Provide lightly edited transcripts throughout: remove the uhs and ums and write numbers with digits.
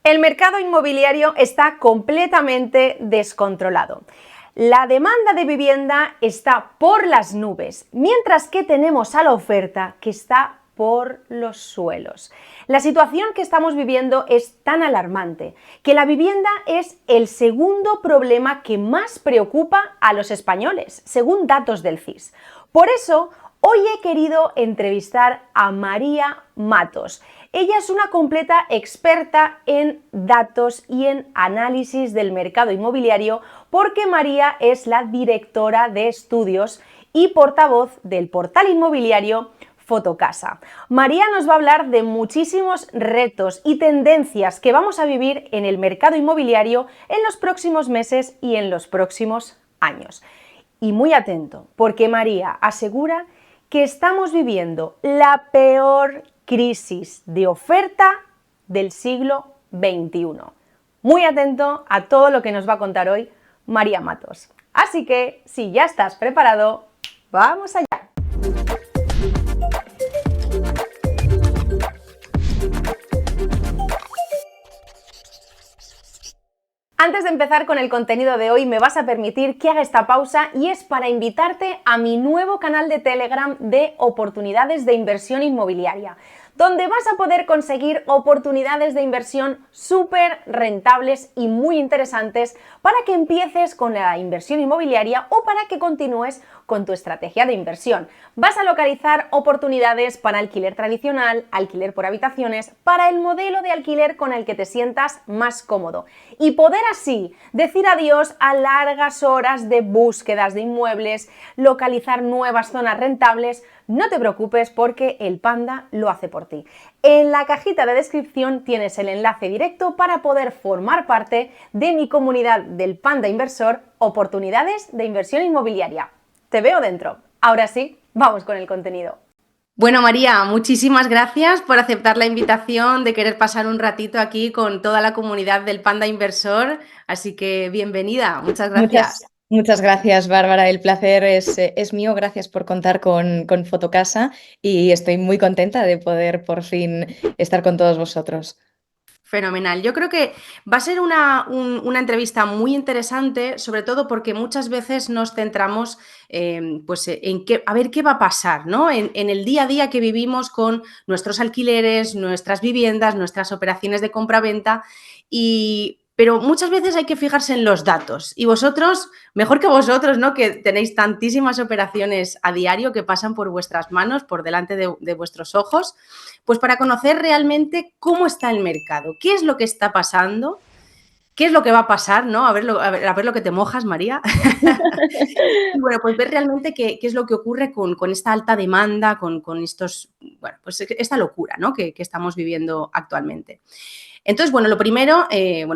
El mercado inmobiliario está completamente descontrolado. La demanda de vivienda está por las nubes, mientras que tenemos a la oferta que está por los suelos. La situación que estamos viviendo es tan alarmante que la vivienda es el segundo problema que más preocupa a los españoles, según datos del CIS. Por eso, hoy he querido entrevistar a María Matos. Ella es una completa experta en datos y en análisis del mercado inmobiliario porque María es la directora de estudios y portavoz del portal inmobiliario Fotocasa. María nos va a hablar de muchísimos retos y tendencias que vamos a vivir en el mercado inmobiliario en los próximos meses y en los próximos años. Y muy atento, porque María asegura que estamos viviendo la peor crisis de oferta del siglo XXI. Muy atento a todo lo que nos va a contar hoy María Matos. Así que, si ya estás preparado, ¡vamos allá! Antes de empezar con el contenido de hoy, me vas a permitir que haga esta pausa y es para invitarte a mi nuevo canal de Telegram de oportunidades de inversión inmobiliaria, donde vas a poder conseguir oportunidades de inversión súper rentables y muy interesantes para que empieces con la inversión inmobiliaria o para que continúes con tu estrategia de inversión. Vas a localizar oportunidades para alquiler tradicional, alquiler por habitaciones, para el modelo de alquiler con el que te sientas más cómodo y poder así decir adiós a largas horas de búsquedas de inmuebles, localizar nuevas zonas rentables. No te preocupes porque el Panda lo hace por ti. En la cajita de descripción tienes el enlace directo para poder formar parte de mi comunidad del Panda Inversor, Oportunidades de Inversión Inmobiliaria. Te veo dentro. Ahora sí, vamos con el contenido. Bueno, María, muchísimas gracias por aceptar la invitación de querer pasar un ratito aquí con toda la comunidad del Panda Inversor. Así que bienvenida, muchas gracias. Muchas gracias, Bárbara. El placer es mío. Gracias por contar con Fotocasa y estoy muy contenta de poder por fin estar con todos vosotros. Fenomenal. Yo creo que va a ser una entrevista muy interesante, sobre todo porque muchas veces nos centramos pues, en a ver qué va a pasar, ¿no? En el día a día que vivimos con nuestros alquileres, nuestras viviendas, nuestras operaciones de compra-venta pero muchas veces hay que fijarse en los datos y vosotros, mejor que vosotros, ¿no? Que tenéis tantísimas operaciones a diario que pasan por vuestras manos, por delante de vuestros ojos, pues para conocer realmente cómo está el mercado, qué es lo que está pasando, qué es lo que va a pasar, ¿no? A ver lo que te mojas, María. Y bueno, pues ver realmente qué es lo que ocurre con esta alta demanda, con bueno, pues esta locura, ¿no? que estamos viviendo actualmente. Entonces, bueno, lo primero,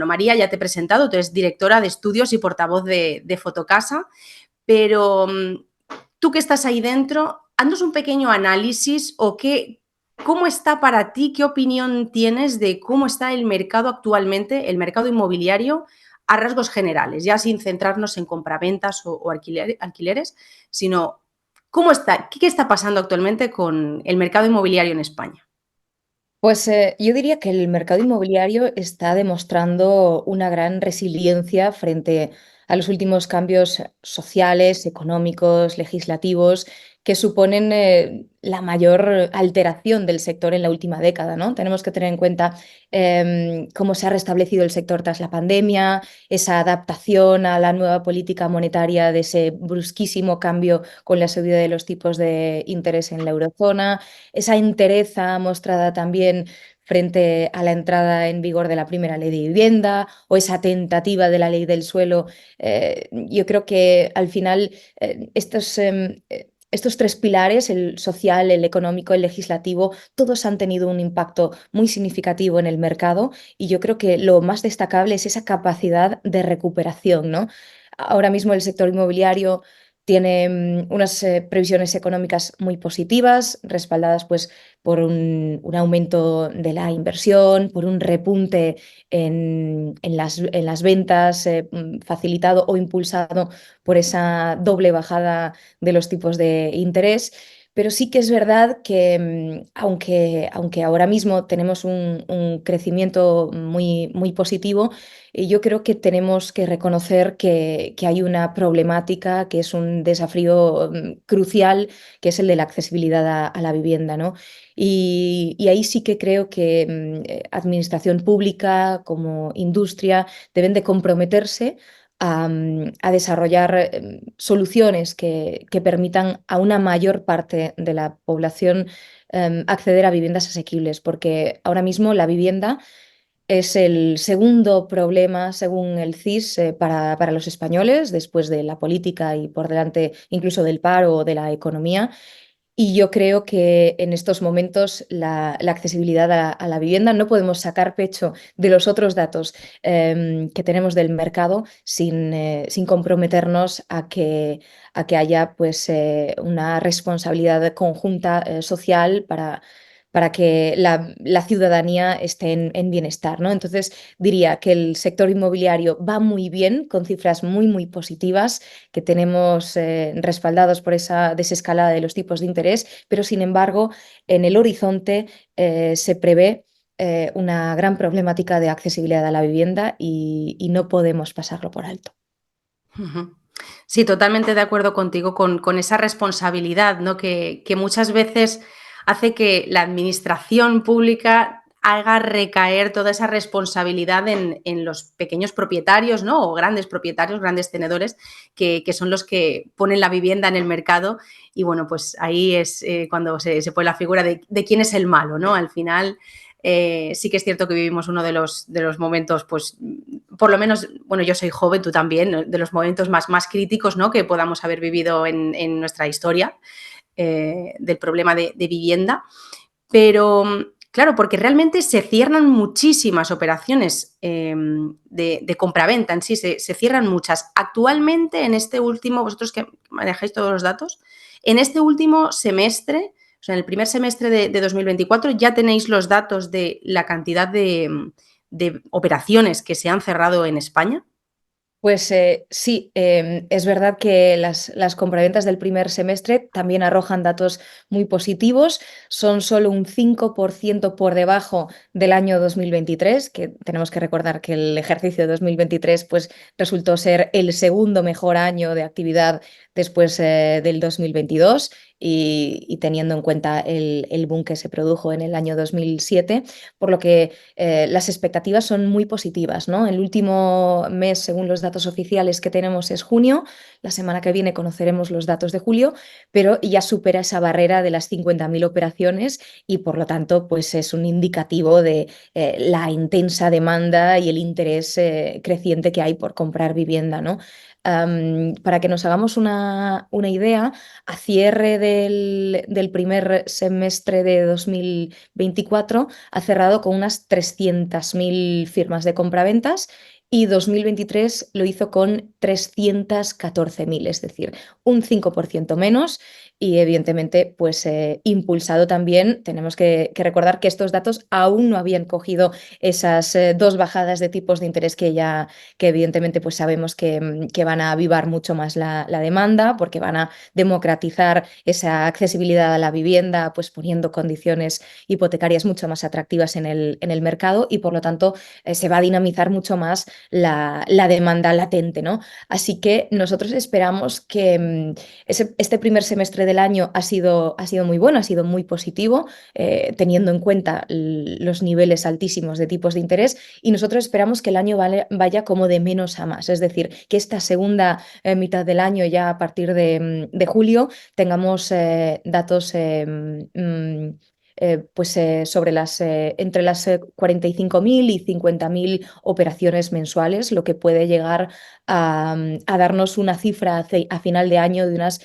María, ya te he presentado, tú eres directora de estudios y portavoz de Fotocasa, pero tú que estás ahí dentro, haznos un pequeño análisis o cómo está para ti, qué opinión tienes de cómo está el mercado actualmente, el mercado inmobiliario, a rasgos generales, ya sin centrarnos en compraventas o alquileres, sino cómo está, qué está pasando actualmente con el mercado inmobiliario en España. Pues yo diría que el mercado inmobiliario está demostrando una gran resiliencia frente a los últimos cambios sociales, económicos, legislativos, que suponen la mayor alteración del sector en la última década, ¿no? Tenemos que tener en cuenta cómo se ha restablecido el sector tras la pandemia, esa adaptación a la nueva política monetaria de ese brusquísimo cambio con la subida de los tipos de interés en la eurozona, esa entereza mostrada también frente a la entrada en vigor de la primera ley de vivienda o esa tentativa de la ley del suelo. Yo creo que al final estos tres pilares, el social, el económico, el legislativo, todos han tenido un impacto muy significativo en el mercado y yo creo que lo más destacable es esa capacidad de recuperación, ¿no? Ahora mismo el sector inmobiliario tiene unas previsiones económicas muy positivas, respaldadas pues, por un aumento de la inversión, por un repunte en las ventas, facilitado o impulsado por esa doble bajada de los tipos de interés. pero sí que es verdad que aunque ahora mismo tenemos un crecimiento muy positivo, yo creo que tenemos que reconocer que hay una problemática, que es un desafío crucial, que es el de la accesibilidad a la vivienda, ¿no? Y ahí sí que creo que administración pública como industria deben de comprometerse a desarrollar soluciones que permitan a una mayor parte de la población acceder a viviendas asequibles, porque ahora mismo la vivienda es el segundo problema, según el CIS, para los españoles, después de la política y por delante incluso del paro o de la economía. Y yo creo que en estos momentos la accesibilidad a la vivienda no podemos sacar pecho de los otros datos que tenemos del mercado sin comprometernos a que haya pues, una responsabilidad conjunta social para que la ciudadanía esté en bienestar, ¿no? Entonces diría que el sector inmobiliario va muy bien, con cifras muy positivas que tenemos respaldados por esa desescalada de los tipos de interés, pero sin embargo, en el horizonte se prevé una gran problemática de accesibilidad a la vivienda y no podemos pasarlo por alto. Ujú. Sí, totalmente de acuerdo contigo con esa responsabilidad, ¿no? Que muchas veces hace que la administración pública haga recaer toda esa responsabilidad en los pequeños propietarios, ¿no? O grandes propietarios, grandes tenedores, que son los que ponen la vivienda en el mercado. Y bueno, pues ahí es cuando se pone la figura de quién es el malo, ¿no? Al final, sí que es cierto que vivimos uno de los momentos, pues, por lo menos, bueno, yo soy joven, tú también, ¿no? De los momentos más críticos, ¿no? Que podamos haber vivido en nuestra historia, del problema de vivienda. Pero, claro, porque realmente se cierran muchísimas operaciones de compraventa en sí, se cierran muchas. Actualmente, en este último, vosotros que manejáis todos los datos, en este último semestre, o sea, en el primer semestre de 2024, ya tenéis los datos de la cantidad de operaciones que se han cerrado en España. Pues sí, es verdad que las compraventas del primer semestre también arrojan datos muy positivos. Son solo un 5% por debajo del año 2023, que tenemos que recordar que el ejercicio de 2023 pues, resultó ser el segundo mejor año de actividad después del 2022 y teniendo en cuenta el boom que se produjo en el año 2007, por lo que las expectativas son muy positivas, ¿no? El último mes, según los datos oficiales que tenemos, es junio. La semana que viene conoceremos los datos de julio, pero ya supera esa barrera de las 50.000 operaciones y por lo tanto pues es un indicativo de la intensa demanda y el interés creciente que hay por comprar vivienda, ¿no? Para que nos hagamos una idea, a cierre del primer semestre de 2024 ha cerrado con unas 300.000 firmas de compraventas y 2023 lo hizo con 314.000, es decir, un 5% menos y evidentemente pues impulsado también, tenemos que recordar que estos datos aún no habían cogido esas dos bajadas de tipos de interés que evidentemente pues sabemos que van a avivar mucho más la demanda porque van a democratizar esa accesibilidad a la vivienda pues poniendo condiciones hipotecarias mucho más atractivas en el mercado y por lo tanto se va a dinamizar mucho más la demanda latente, ¿no? Así que nosotros esperamos que este primer semestre del año ha sido muy bueno, ha sido muy positivo, teniendo en cuenta los niveles altísimos de tipos de interés y nosotros esperamos que el año vaya como de menos a más, es decir, que esta segunda mitad del año, ya a partir de julio, tengamos datos pues, sobre entre las 45.000 y 50.000 operaciones mensuales, lo que puede llegar a darnos una cifra a final de año de unas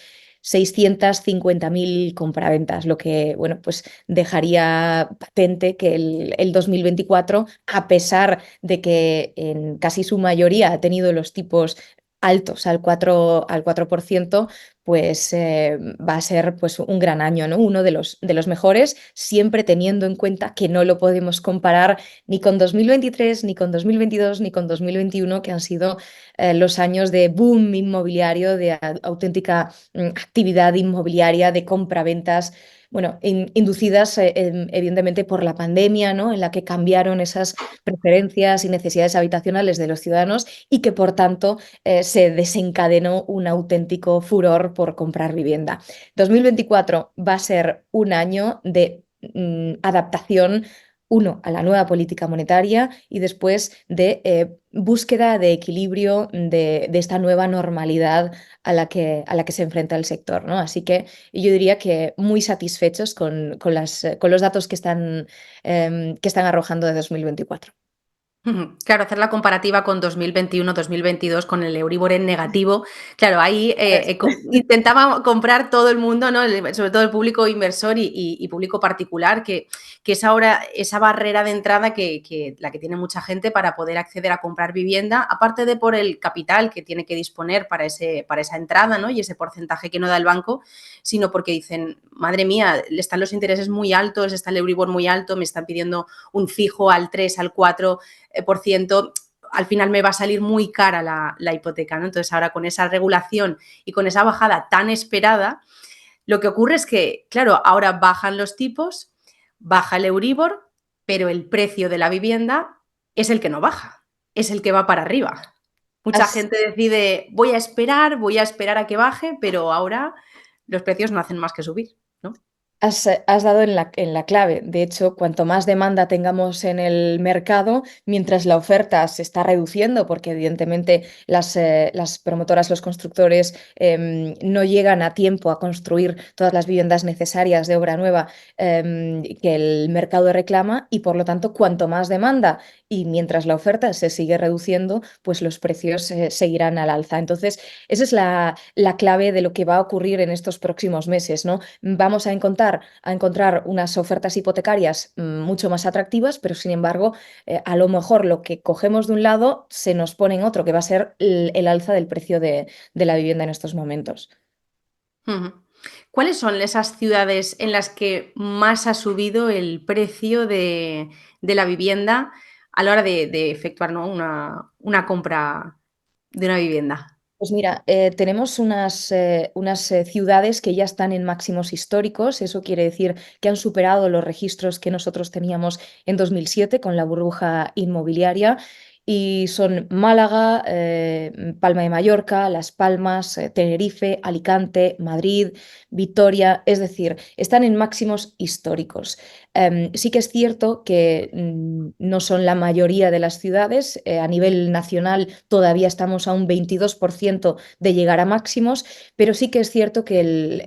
650.000 compraventas, lo que bueno, pues dejaría patente que el 2024, a pesar de que en casi su mayoría ha tenido los tipos altos al 4%, pues va a ser pues un gran año, ¿no? Uno de los mejores, siempre teniendo en cuenta que no lo podemos comparar ni con 2023, ni con 2022, ni con 2021, que han sido los años de boom inmobiliario, de auténtica actividad inmobiliaria, de compra-ventas, bueno, inducidas evidentemente por la pandemia, ¿no? En la que cambiaron esas preferencias y necesidades habitacionales de los ciudadanos y que por tanto se desencadenó un auténtico furor por comprar vivienda. 2024 va a ser un año de adaptación, uno, a la nueva política monetaria y después de búsqueda de equilibrio de esta nueva normalidad a la que se enfrenta el sector, ¿no? Así que yo diría que muy satisfechos con los datos que están arrojando de 2024. Ujú. Claro, hacer la comparativa con 2021-2022 con el Euribor en negativo, claro, ahí intentaba comprar todo el mundo, ¿no? Sobre todo el público inversor y público particular, que es ahora esa barrera de entrada la que tiene mucha gente para poder acceder a comprar vivienda, aparte de por el capital que tiene que disponer para esa entrada, ¿no? Y ese porcentaje que no da el banco, sino porque dicen, madre mía, están los intereses muy altos, está el Euribor muy alto, me están pidiendo un fijo al 3, al 4 por ciento, al final me va a salir muy cara la hipoteca, ¿no? Entonces ahora con esa regulación y con esa bajada tan esperada, lo que ocurre es que, claro, ahora bajan los tipos, baja el Euribor, pero el precio de la vivienda es el que no baja, es el que va para arriba. Mucha Has, gente decide, voy a esperar a que baje, pero ahora los precios no hacen más que subir, ¿no? Has dado en la clave. De hecho, cuanto más demanda tengamos en el mercado, mientras la oferta se está reduciendo, porque evidentemente las promotoras, los constructores no llegan a tiempo a construir todas las viviendas necesarias de obra nueva que el mercado reclama, y por lo tanto, cuanto más demanda y mientras la oferta se sigue reduciendo, pues los precios seguirán al alza. Entonces, esa es la clave de lo que va a ocurrir en estos próximos meses, ¿no? Vamos a encontrar unas ofertas hipotecarias mucho más atractivas, pero sin embargo, a lo mejor lo que cogemos de un lado se nos pone en otro, que va a ser el alza del precio de la vivienda en estos momentos. Ujú. ¿Cuáles son esas ciudades en las que más ha subido el precio de la vivienda a la hora de efectuar, ¿no? Una compra de una vivienda? Pues mira, tenemos unas ciudades que ya están en máximos históricos. Eso quiere decir que han superado los registros que nosotros teníamos en 2007 con la burbuja inmobiliaria. Y son Málaga, Palma de Mallorca, Las Palmas, Tenerife, Alicante, Madrid, Vitoria. Es decir, están en máximos históricos. Sí que es cierto que no son la mayoría de las ciudades. A nivel nacional todavía estamos a un 22% de llegar a máximos, pero sí que es cierto que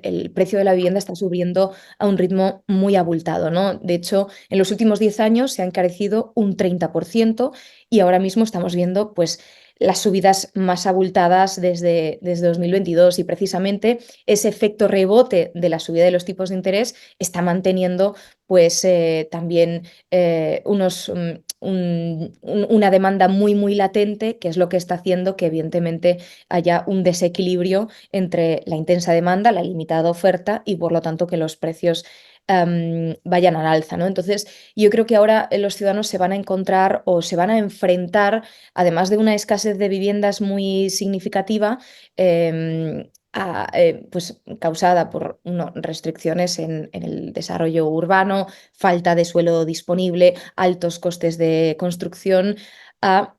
el precio de la vivienda está subiendo a un ritmo muy abultado, ¿no? De hecho, en los últimos 10 años se ha encarecido un 30% y ahora mismo estamos viendo pues las subidas más abultadas desde 2022, y precisamente ese efecto rebote de la subida de los tipos de interés está manteniendo pues también una demanda muy latente, que es lo que está haciendo que evidentemente haya un desequilibrio entre la intensa demanda, la limitada oferta y por lo tanto que los precios vayan al alza, ¿no? Entonces, yo creo que ahora los ciudadanos se van a encontrar o se van a enfrentar, además de una escasez de viviendas muy significativa, pues causada por restricciones en el desarrollo urbano, falta de suelo disponible, altos costes de construcción, a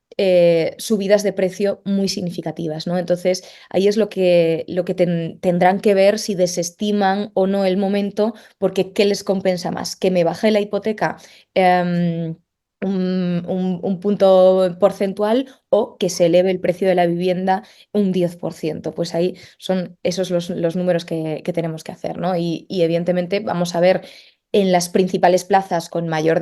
subidas de precio muy significativas, ¿no? Entonces, ahí es lo que tendrán que ver si desestiman o no el momento, porque ¿qué les compensa más? ¿Que me baje la hipoteca un punto porcentual, o que se eleve el precio de la vivienda un 10%? Pues ahí son esos los números que tenemos que hacer, ¿no? Y evidentemente vamos a ver en las principales plazas con mayor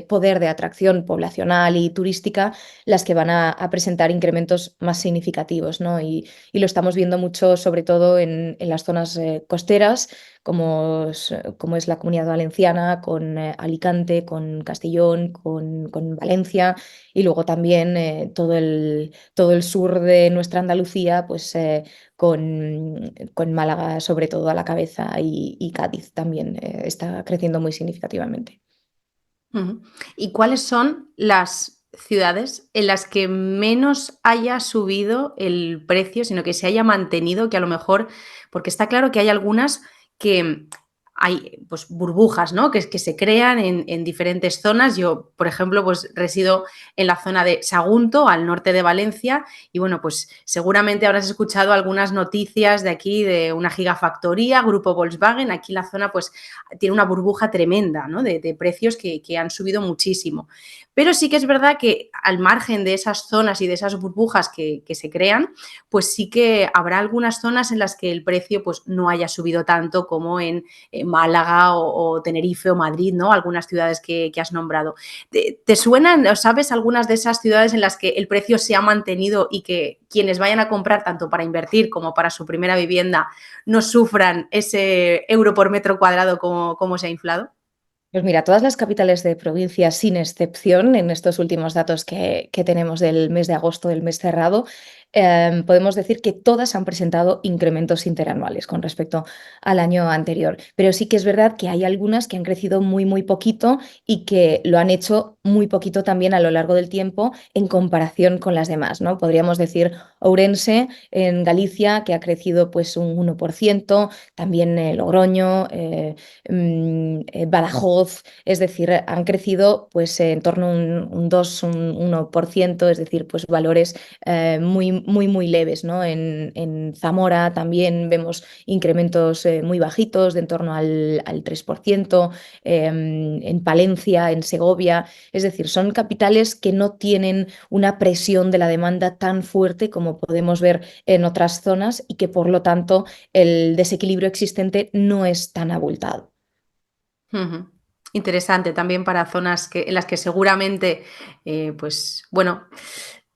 poder de atracción poblacional y turística, las que van a presentar incrementos más significativos, ¿no? Y lo estamos viendo mucho, sobre todo en las zonas costeras, como es la Comunidad Valenciana, con Alicante, con Castellón, con Valencia, y luego también todo el sur de nuestra Andalucía, pues con Málaga sobre todo a la cabeza y Cádiz también está creciendo muy significativamente. Ujú. ¿Y cuáles son las ciudades en las que menos haya subido el precio, sino que se haya mantenido, que a lo mejor, porque está claro que hay algunas que hay pues burbujas, ¿no? Que se crean en diferentes zonas. Yo, por ejemplo, pues resido en la zona de Sagunto, al norte de Valencia, y bueno, pues seguramente habrás escuchado algunas noticias de aquí de una gigafactoría, Grupo Volkswagen. Aquí la zona pues tiene una burbuja tremenda, ¿no? De precios que han subido muchísimo. Pero sí que es verdad que al margen de esas zonas y de esas burbujas que se crean, pues sí que habrá algunas zonas en las que el precio pues no haya subido tanto como en Málaga o Tenerife o Madrid, ¿no? Algunas ciudades que has nombrado. ¿Te suenan o sabes algunas de esas ciudades en las que el precio se ha mantenido y que quienes vayan a comprar tanto para invertir como para su primera vivienda no sufran ese euro por metro cuadrado como se ha inflado? Pues mira, todas las capitales de provincia, sin excepción, en estos últimos datos que tenemos del mes de agosto, del mes cerrado, podemos decir que todas han presentado incrementos interanuales con respecto al año anterior. Pero sí que es verdad que hay algunas que han crecido muy, muy poquito y que lo han hecho muy poquito también a lo largo del tiempo en comparación con las demás, ¿no? Podríamos decir Ourense en Galicia, que ha crecido pues un 1%, también Logroño, Badajoz, es decir, han crecido pues en torno a un 2, un 1%, es decir, pues valores muy, muy, muy leves, ¿no? En Zamora también vemos incrementos muy bajitos, de en torno al 3%, en Palencia, en Segovia, es decir, son capitales que no tienen una presión de la demanda tan fuerte como podemos ver en otras zonas y que por lo tanto el desequilibrio existente no es tan abultado. Ujú. Interesante también para zonas en las que seguramente, pues bueno,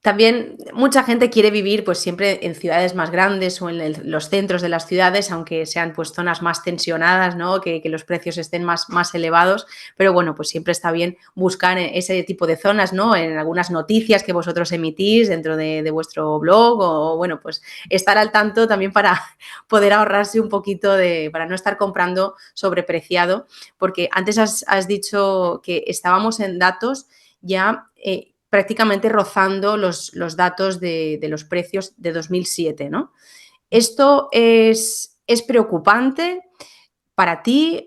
también mucha gente quiere vivir pues siempre en ciudades más grandes o en los centros de las ciudades, aunque sean pues zonas más tensionadas, ¿no? Que los precios estén más elevados, pero bueno, pues siempre está bien buscar ese tipo de zonas, ¿no? En algunas noticias que vosotros emitís dentro de vuestro blog o bueno, pues estar al tanto también para poder ahorrarse un poquito para no estar comprando sobrepreciado, porque antes has dicho que estábamos en datos ya prácticamente rozando los datos de los precios de 2007, ¿no? ¿Esto es preocupante para ti?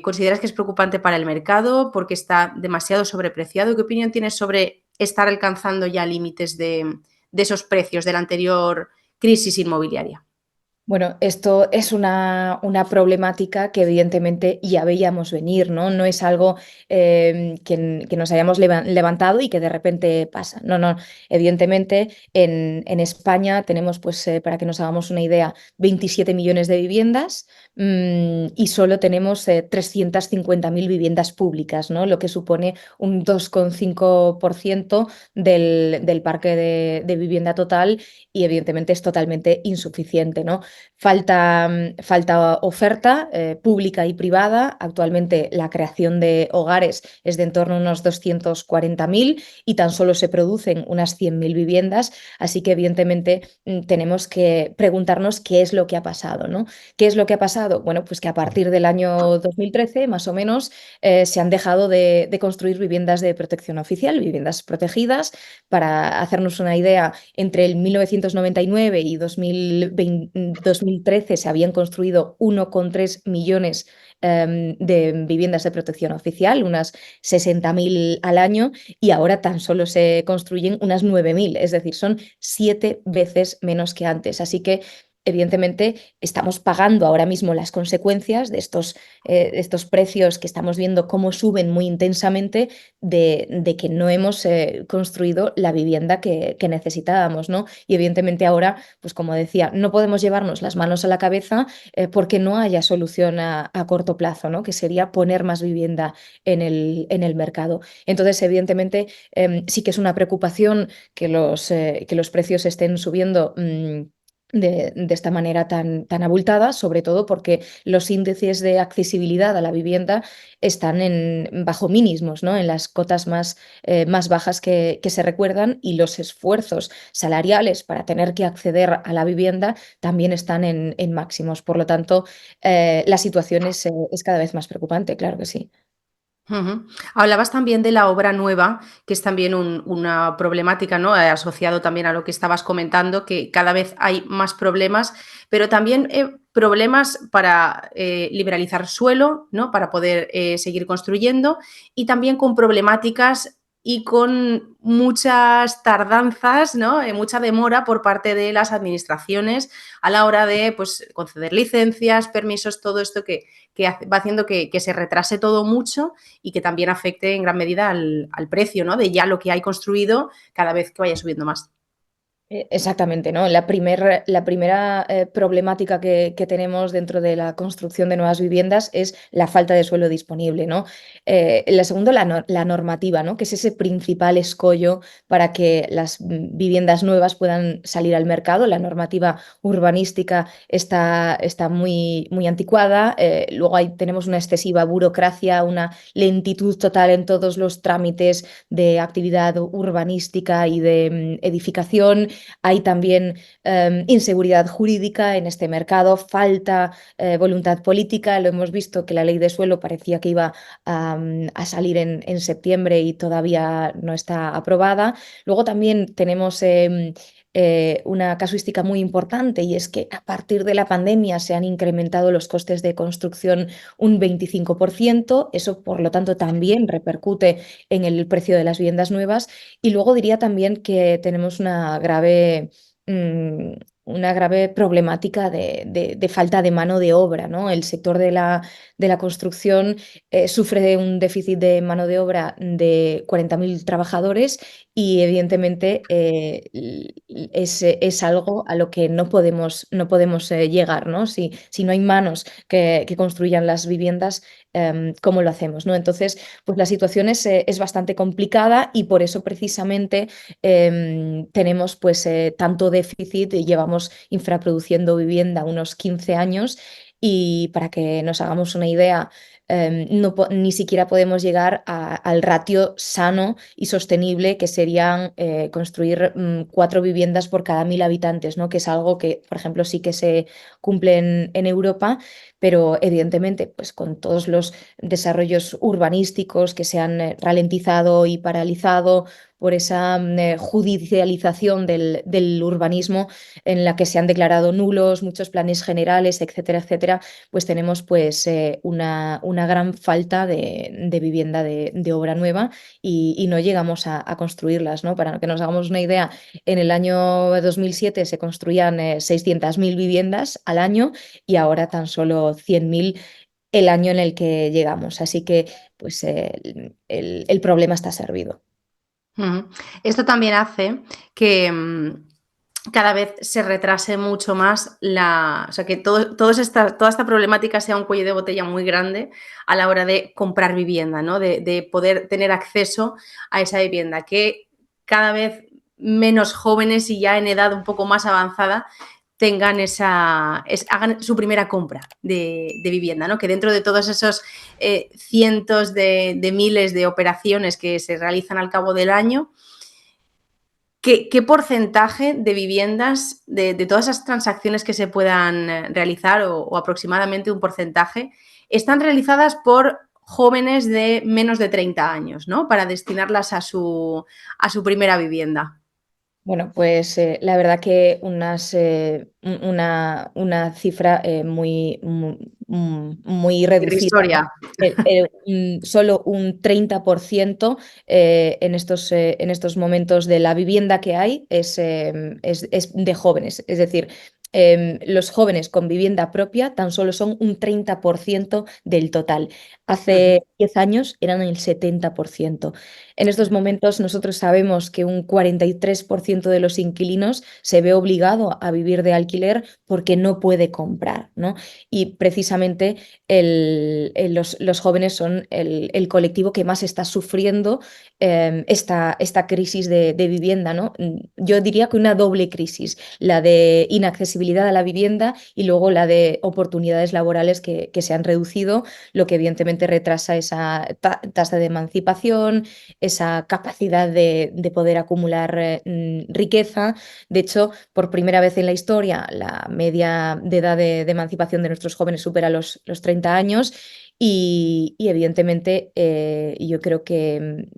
¿Consideras que es preocupante para el mercado porque está demasiado sobrepreciado? ¿Qué opinión tienes sobre estar alcanzando ya límites de esos precios de la anterior crisis inmobiliaria? Bueno, esto es una problemática que evidentemente ya veíamos venir, ¿no? No es algo que nos hayamos levantado y que de repente pasa. No, no. Evidentemente en España tenemos, pues, para que nos hagamos una idea, 27 millones de viviendas y solo tenemos 350.000 viviendas públicas, ¿no? Lo que supone un 2,5% del parque de vivienda total y evidentemente es totalmente insuficiente, ¿no? Falta oferta pública y privada. Actualmente la creación de hogares es de en torno a unos 240.000 y tan solo se producen unas 100.000 viviendas. Así que evidentemente tenemos que preguntarnos qué es lo que ha pasado, ¿no? ¿Qué es lo que ha pasado? Bueno, pues que a partir del año 2013, más o menos, se han dejado de construir viviendas de protección oficial, viviendas protegidas. Para hacernos una idea, entre el 1999 y 2013 se habían construido 1,3 millones de viviendas de protección oficial, unas 60.000 al año, y ahora tan solo se construyen unas 9.000, es decir, son 7 veces menos que antes. Así que evidentemente estamos pagando ahora mismo las consecuencias de estos precios que estamos viendo cómo suben muy intensamente de que no hemos construido la vivienda que necesitábamos, ¿no? Y evidentemente ahora, pues como decía, no podemos llevarnos las manos a la cabeza porque no haya solución a corto plazo, ¿no? Que sería poner más vivienda en el mercado. Entonces, evidentemente, sí que es una preocupación que los precios estén subiendo. de esta manera tan abultada, sobre todo porque los índices de accesibilidad a la vivienda están bajo mínimos, ¿no? En las cotas más bajas que se recuerdan, y los esfuerzos salariales para tener que acceder a la vivienda también están en máximos. Por lo tanto, la situación es cada vez más preocupante, claro que sí. Ujú. Hablabas también de la obra nueva, que es también una problemática, ¿no? Asociado también a lo que estabas comentando, que cada vez hay más problemas, pero también problemas para liberalizar suelo, ¿no? Para poder seguir construyendo, y también con problemáticas y con muchas tardanzas, ¿no? Mucha demora por parte de las administraciones a la hora de, pues, conceder licencias, permisos, todo esto que va haciendo que se retrase todo mucho y que también afecte en gran medida al precio, ¿no? De ya lo que hay construido cada vez que vaya subiendo más. Exactamente, ¿no? La primera problemática que tenemos dentro de la construcción de nuevas viviendas es la falta de suelo disponible, ¿no? La segunda, la normativa, ¿no? Que es ese principal escollo para que las viviendas nuevas puedan salir al mercado. La normativa urbanística está muy anticuada. Luego tenemos una excesiva burocracia, una lentitud total en todos los trámites de actividad urbanística y de edificación. Hay también inseguridad jurídica en este mercado, falta voluntad política. Lo hemos visto que la ley de suelo parecía que iba a salir en septiembre y todavía no está aprobada. Luego también tenemos una casuística muy importante, y es que a partir de la pandemia se han incrementado los costes de construcción un 25%. Eso, por lo tanto, también repercute en el precio de las viviendas nuevas. Y luego diría también que tenemos mm, una grave problemática de falta de mano de obra, ¿no? El sector de la construcción sufre de un déficit de mano de obra de 40.000 trabajadores, y evidentemente es algo a lo que no podemos llegar, ¿no? Si no hay manos que construyan las viviendas, ¿cómo lo hacemos, ¿no? Entonces, pues la situación es bastante complicada, y por eso precisamente tenemos pues tanto déficit, y llevamos infraproduciendo vivienda unos 15 años. Y para que nos hagamos una idea, ni siquiera podemos llegar al ratio sano y sostenible, que serían construir 4 viviendas por cada 1.000 habitantes, ¿no? Que es algo que, por ejemplo, sí que se cumple en Europa, pero evidentemente, pues con todos los desarrollos urbanísticos que se han ralentizado y paralizado por esa judicialización del urbanismo, en la que se han declarado nulos muchos planes generales, etcétera, etcétera, pues tenemos pues una gran falta de vivienda de obra nueva, y no llegamos a construirlas, ¿no? Para que nos hagamos una idea, en el año 2007 se construían 600.000 viviendas al año, y ahora tan solo 100.000 el año en el que llegamos. Así que pues el problema está servido. Ujú. Esto también hace que cada vez se retrase mucho más o sea, que toda esta problemática sea un cuello de botella muy grande a la hora de comprar vivienda, ¿no? De poder tener acceso a esa vivienda, que cada vez menos jóvenes y ya en edad un poco más avanzada tengan hagan su primera compra de vivienda, ¿no? Que dentro de todos esos cientos de miles de operaciones que se realizan al cabo del año, ¿qué porcentaje de viviendas, de todas esas transacciones que se puedan realizar, o aproximadamente un porcentaje, están realizadas por jóvenes de menos de 30 años, ¿no? Para destinarlas a su primera vivienda? Bueno, pues la verdad que una cifra muy reducida, ¿no? Irrisoria. Solo un 30% en estos momentos de la vivienda que hay es de jóvenes. Es decir, los jóvenes con vivienda propia tan solo son un 30% del total. Ujú, Hace 10 años eran el 70%. En estos momentos nosotros sabemos que un 43% de los inquilinos se ve obligado a vivir de alquiler porque no puede comprar, ¿no? Y precisamente los jóvenes son el colectivo que más está sufriendo esta crisis de vivienda, ¿no? Yo diría que una doble crisis, la de inaccesibilidad a la vivienda y luego la de oportunidades laborales que se han reducido, lo que evidentemente retrasa esa tasa de emancipación, esa capacidad de poder acumular riqueza. De hecho, por primera vez en la historia, la media de edad de emancipación de nuestros jóvenes supera los 30 años y evidentemente yo creo que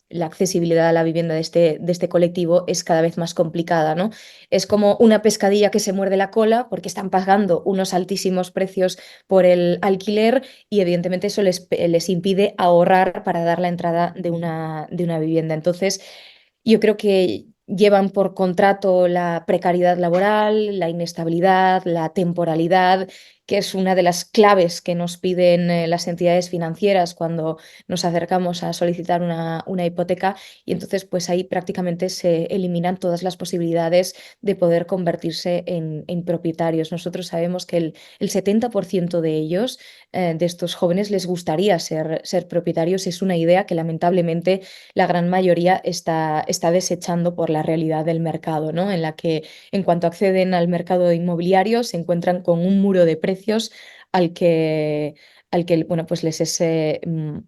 la accesibilidad a la vivienda de este colectivo es cada vez más complicada, ¿no? Es como una pescadilla que se muerde la cola porque están pagando unos altísimos precios por el alquiler y evidentemente eso les impide ahorrar para dar la entrada de una vivienda. Entonces, yo creo que llevan por contrato la precariedad laboral, la inestabilidad, la temporalidad, que es una de las claves que nos piden las entidades financieras cuando nos acercamos a solicitar una hipoteca. Y entonces, pues ahí prácticamente se eliminan todas las posibilidades de poder convertirse en propietarios. Nosotros sabemos que el 70% de ellos, de estos jóvenes, les gustaría ser propietarios. Es una idea que lamentablemente la gran mayoría está desechando por la realidad del mercado, ¿no? En la que en cuanto acceden al mercado inmobiliario se encuentran con un muro de precios al que, bueno, pues les es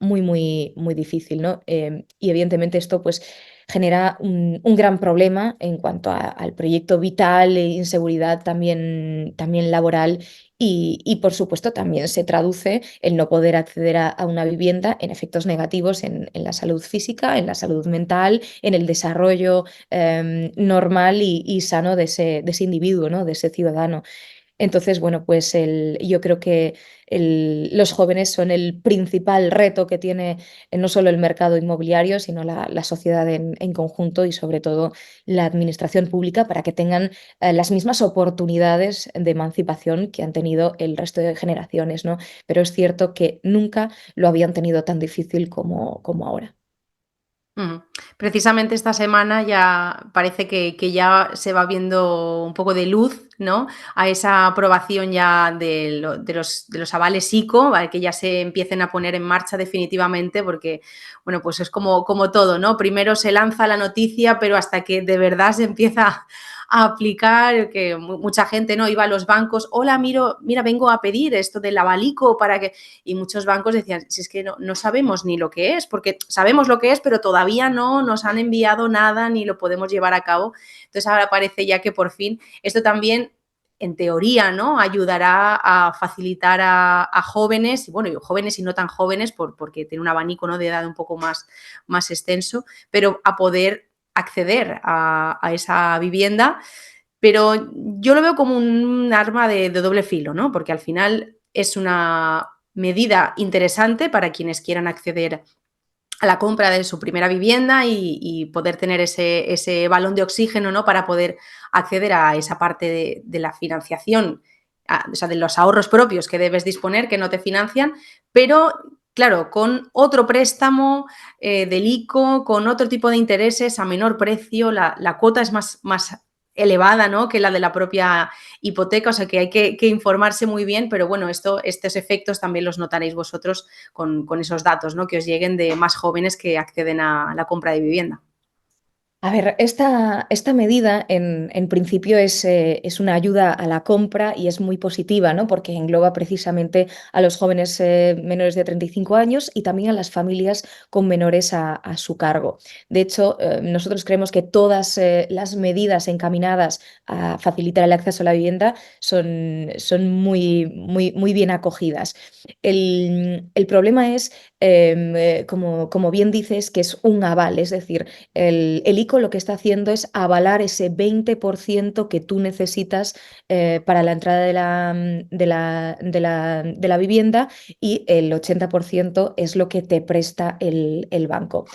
muy, muy, muy difícil, ¿no? Y evidentemente esto pues genera un gran problema en cuanto al proyecto vital e inseguridad también laboral y, por supuesto, también se traduce el no poder acceder a una vivienda en efectos negativos en la salud física, en la salud mental, en el desarrollo normal y sano de ese individuo, ¿no? De ese ciudadano. Entonces, bueno, pues yo creo que los jóvenes son el principal reto que tiene no solo el mercado inmobiliario, sino la sociedad en conjunto y sobre todo la administración pública para que tengan las mismas oportunidades de emancipación que han tenido el resto de generaciones, ¿no? Pero es cierto que nunca lo habían tenido tan difícil como ahora. ujú. Precisamente esta semana ya parece que ya se va viendo un poco de luz, ¿no? A esa aprobación ya de los avales ICO, ¿vale? Que ya se empiecen a poner en marcha definitivamente, porque, bueno, pues es como todo, ¿no? Primero se lanza la noticia, pero hasta que de verdad se empieza a aplicar, que mucha gente, ¿no? Iba a los bancos, hola, mira, vengo a pedir esto del avalico para que y muchos bancos decían, si es que no sabemos ni lo que es, porque sabemos lo que es, pero todavía no nos han enviado nada ni lo podemos llevar a cabo. Entonces ahora parece ya que por fin esto también en teoría, ¿no? Ayudará a facilitar a jóvenes, y bueno, jóvenes y no tan jóvenes, porque tiene un abanico, ¿no? De edad un poco más extenso, pero a poder acceder a esa vivienda. Pero yo lo veo como un arma de doble filo, ¿no? Porque al final es una medida interesante para quienes quieran acceder a la compra de su primera vivienda y poder tener ese balón de oxígeno, ¿no? Para poder acceder a esa parte de la financiación, o sea, de los ahorros propios que debes disponer, que no te financian, pero claro, con otro préstamo del ICO, con otro tipo de intereses a menor precio, la cuota es más elevada, ¿no? Que la de la propia hipoteca, o sea que hay que informarse muy bien, pero bueno, estos efectos también los notaréis vosotros con esos datos, ¿no? Que os lleguen de más jóvenes que acceden a la compra de vivienda. A ver, esta medida en principio es una ayuda a la compra y es muy positiva, ¿no? Porque engloba precisamente a los jóvenes menores de 35 años y también a las familias con menores a su cargo. De hecho, nosotros creemos que todas las medidas encaminadas a facilitar el acceso a la vivienda son muy, muy, muy bien acogidas. El problema es, como bien dices, que es un aval, es decir, el ICO lo que está haciendo es avalar ese 20% que tú necesitas para la entrada de la vivienda y el 80% es lo que te presta el banco.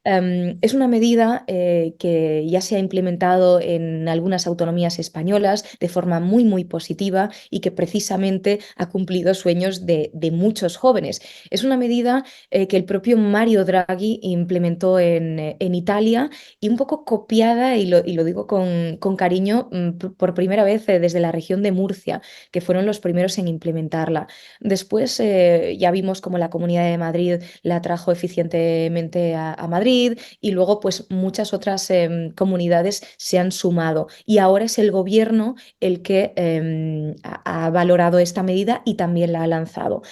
Es una medida que ya se ha implementado en algunas autonomías españolas de forma muy, muy positiva y que precisamente ha cumplido sueños de muchos jóvenes. Es una medida que el propio Mario Draghi implementó en Italia y un poco copiada, y lo digo con cariño, por primera vez desde la región de Murcia, que fueron los primeros en implementarla. Después ya vimos cómo la Comunidad de Madrid la trajo eficientemente a Madrid, y luego pues muchas otras comunidades se han sumado, y ahora es el gobierno el que ha valorado esta medida y también la ha lanzado.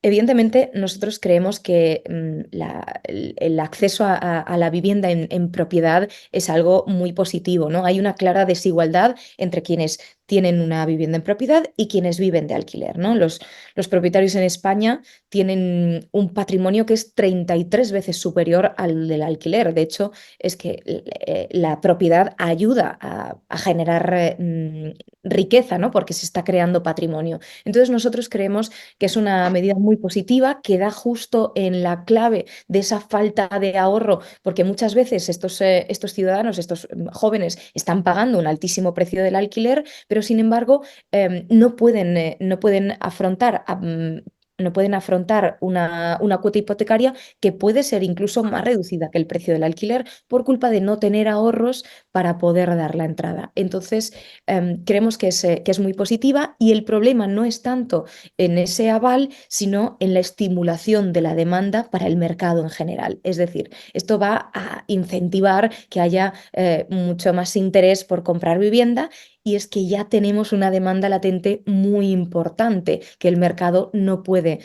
Evidentemente, nosotros creemos que el acceso a la vivienda en propiedad es algo muy positivo, ¿no? Hay una clara desigualdad entre quienes tienen una vivienda en propiedad y quienes viven de alquiler, ¿no? Los propietarios en España tienen un patrimonio que es 33 veces superior al del alquiler. De hecho, es que la propiedad ayuda a generar riqueza, ¿no? Porque se está creando patrimonio. Entonces, nosotros creemos que es una medida muy positiva, que da justo en la clave de esa falta de ahorro, porque muchas veces estos ciudadanos, estos jóvenes, están pagando un altísimo precio del alquiler, pero sin embargo no pueden afrontar... no pueden afrontar una cuota hipotecaria que puede ser incluso más reducida que el precio del alquiler por culpa de no tener ahorros para poder dar la entrada. Entonces, creemos que es muy positiva, y el problema no es tanto en ese aval, sino en la estimulación de la demanda para el mercado en general. Es decir, esto va a incentivar que haya mucho más interés por comprar vivienda, y es que ya tenemos una demanda latente muy importante que el mercado no puede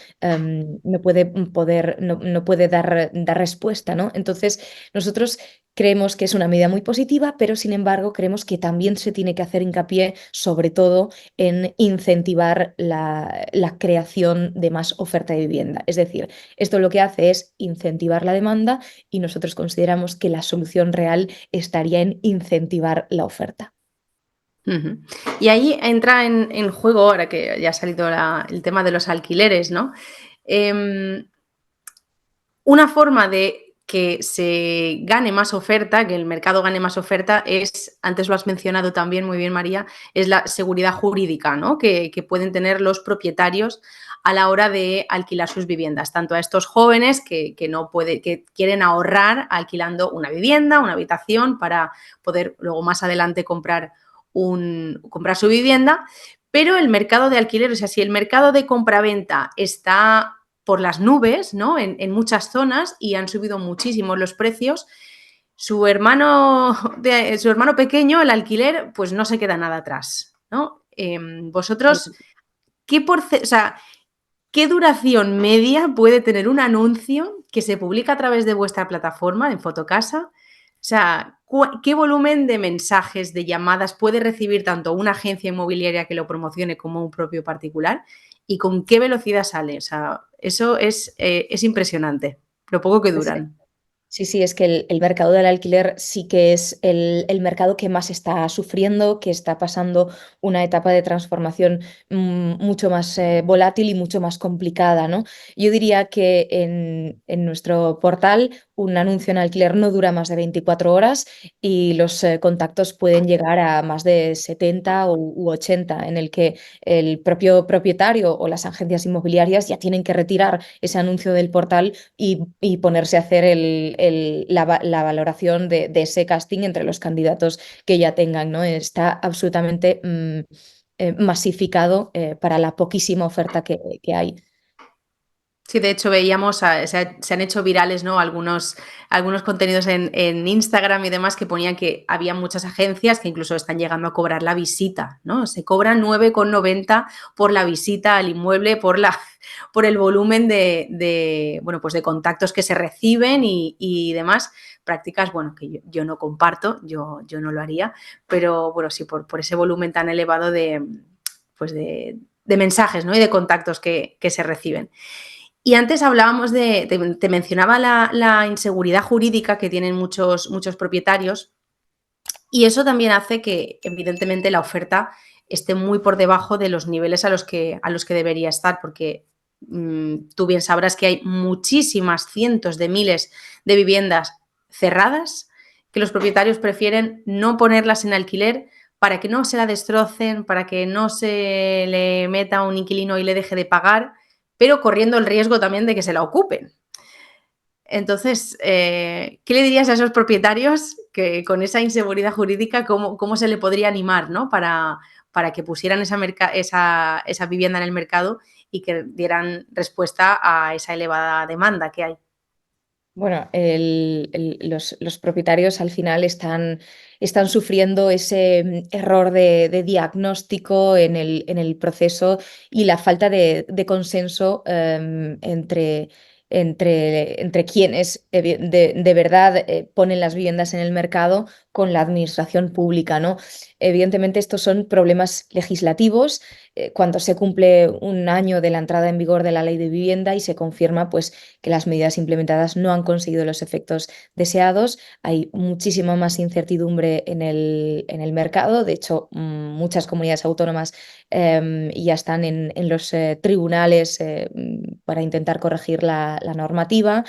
dar respuesta, ¿no? Entonces, nosotros creemos que es una medida muy positiva, pero sin embargo creemos que también se tiene que hacer hincapié, sobre todo, en incentivar la creación de más oferta de vivienda. Es decir, esto lo que hace es incentivar la demanda, y nosotros consideramos que la solución real estaría en incentivar la oferta. Ujú. Y ahí entra en juego, ahora que ya ha salido el tema de los alquileres, ¿no? Em, una forma de que se gane más oferta, que el mercado gane más oferta, es, antes lo has mencionado también muy bien, María, es la seguridad jurídica, ¿no? Que pueden tener los propietarios a la hora de alquilar sus viviendas, tanto a estos jóvenes que quieren ahorrar alquilando una vivienda, una habitación, para poder luego más adelante comprar su vivienda, pero el mercado de alquiler, o sea, si el mercado de compraventa está por las nubes, ¿no? En muchas zonas, y han subido muchísimo los precios, su hermano pequeño, el alquiler, pues no se queda nada atrás, ¿no? Vosotros, o sea, ¿qué duración media puede tener un anuncio que se publica a través de vuestra plataforma en Fotocasa? O sea, ¿qué volumen de mensajes, de llamadas puede recibir tanto una agencia inmobiliaria que lo promocione como un propio particular? ¿Y con qué velocidad sale? O sea, eso es impresionante, lo poco que Pues duran. sí, sí, es que el mercado del alquiler sí que es el mercado que más está sufriendo, que está pasando una etapa de transformación mucho más volátil y mucho más complicada, ¿no? Yo diría que en nuestro portal un anuncio en alquiler no dura más de 24 horas, y los contactos pueden llegar a más de 70 u 80, en el que el propio propietario o las agencias inmobiliarias ya tienen que retirar ese anuncio del portal y ponerse a hacer la valoración de ese casting entre los candidatos que ya tengan, ¿no? Está absolutamente masificado para la poquísima oferta que hay. Sí, de hecho veíamos, se han hecho virales, ¿no? Algunos contenidos en Instagram y demás, que ponían que había muchas agencias que incluso están llegando a cobrar la visita, ¿no? Se cobran 9,90 por la visita al inmueble, por el volumen bueno, pues de contactos que se reciben y demás. Prácticas, bueno, que yo no comparto, yo no lo haría, pero bueno, sí, por ese volumen tan elevado pues de mensajes, ¿no? Y de contactos que se reciben. Y antes hablábamos te mencionaba la inseguridad jurídica que tienen muchos propietarios, y eso también hace que, evidentemente, la oferta esté muy por debajo de los niveles a los que debería estar, porque tú bien sabrás que hay muchísimas, cientos de miles de viviendas cerradas, que los propietarios prefieren no ponerlas en alquiler para que no se la destrocen, para que no se le meta un inquilino y le deje de pagar, pero corriendo el riesgo también de que se la ocupen. Entonces, ¿qué le dirías a esos propietarios que con esa inseguridad jurídica, cómo se le podría animar, ¿no? Para que pusieran esa vivienda en el mercado y que dieran respuesta a esa elevada demanda que hay? Bueno, los propietarios al final están sufriendo ese error de diagnóstico en el proceso y la falta de consenso entre quienes de verdad ponen las viviendas en el mercado con la administración pública, ¿no? Evidentemente, estos son problemas legislativos. Cuando se cumple un año de la entrada en vigor de la ley de vivienda y se confirma, pues, que las medidas implementadas no han conseguido los efectos deseados. Hay muchísima más incertidumbre en el mercado. De hecho, muchas comunidades autónomas ya están en los tribunales para intentar corregir la normativa.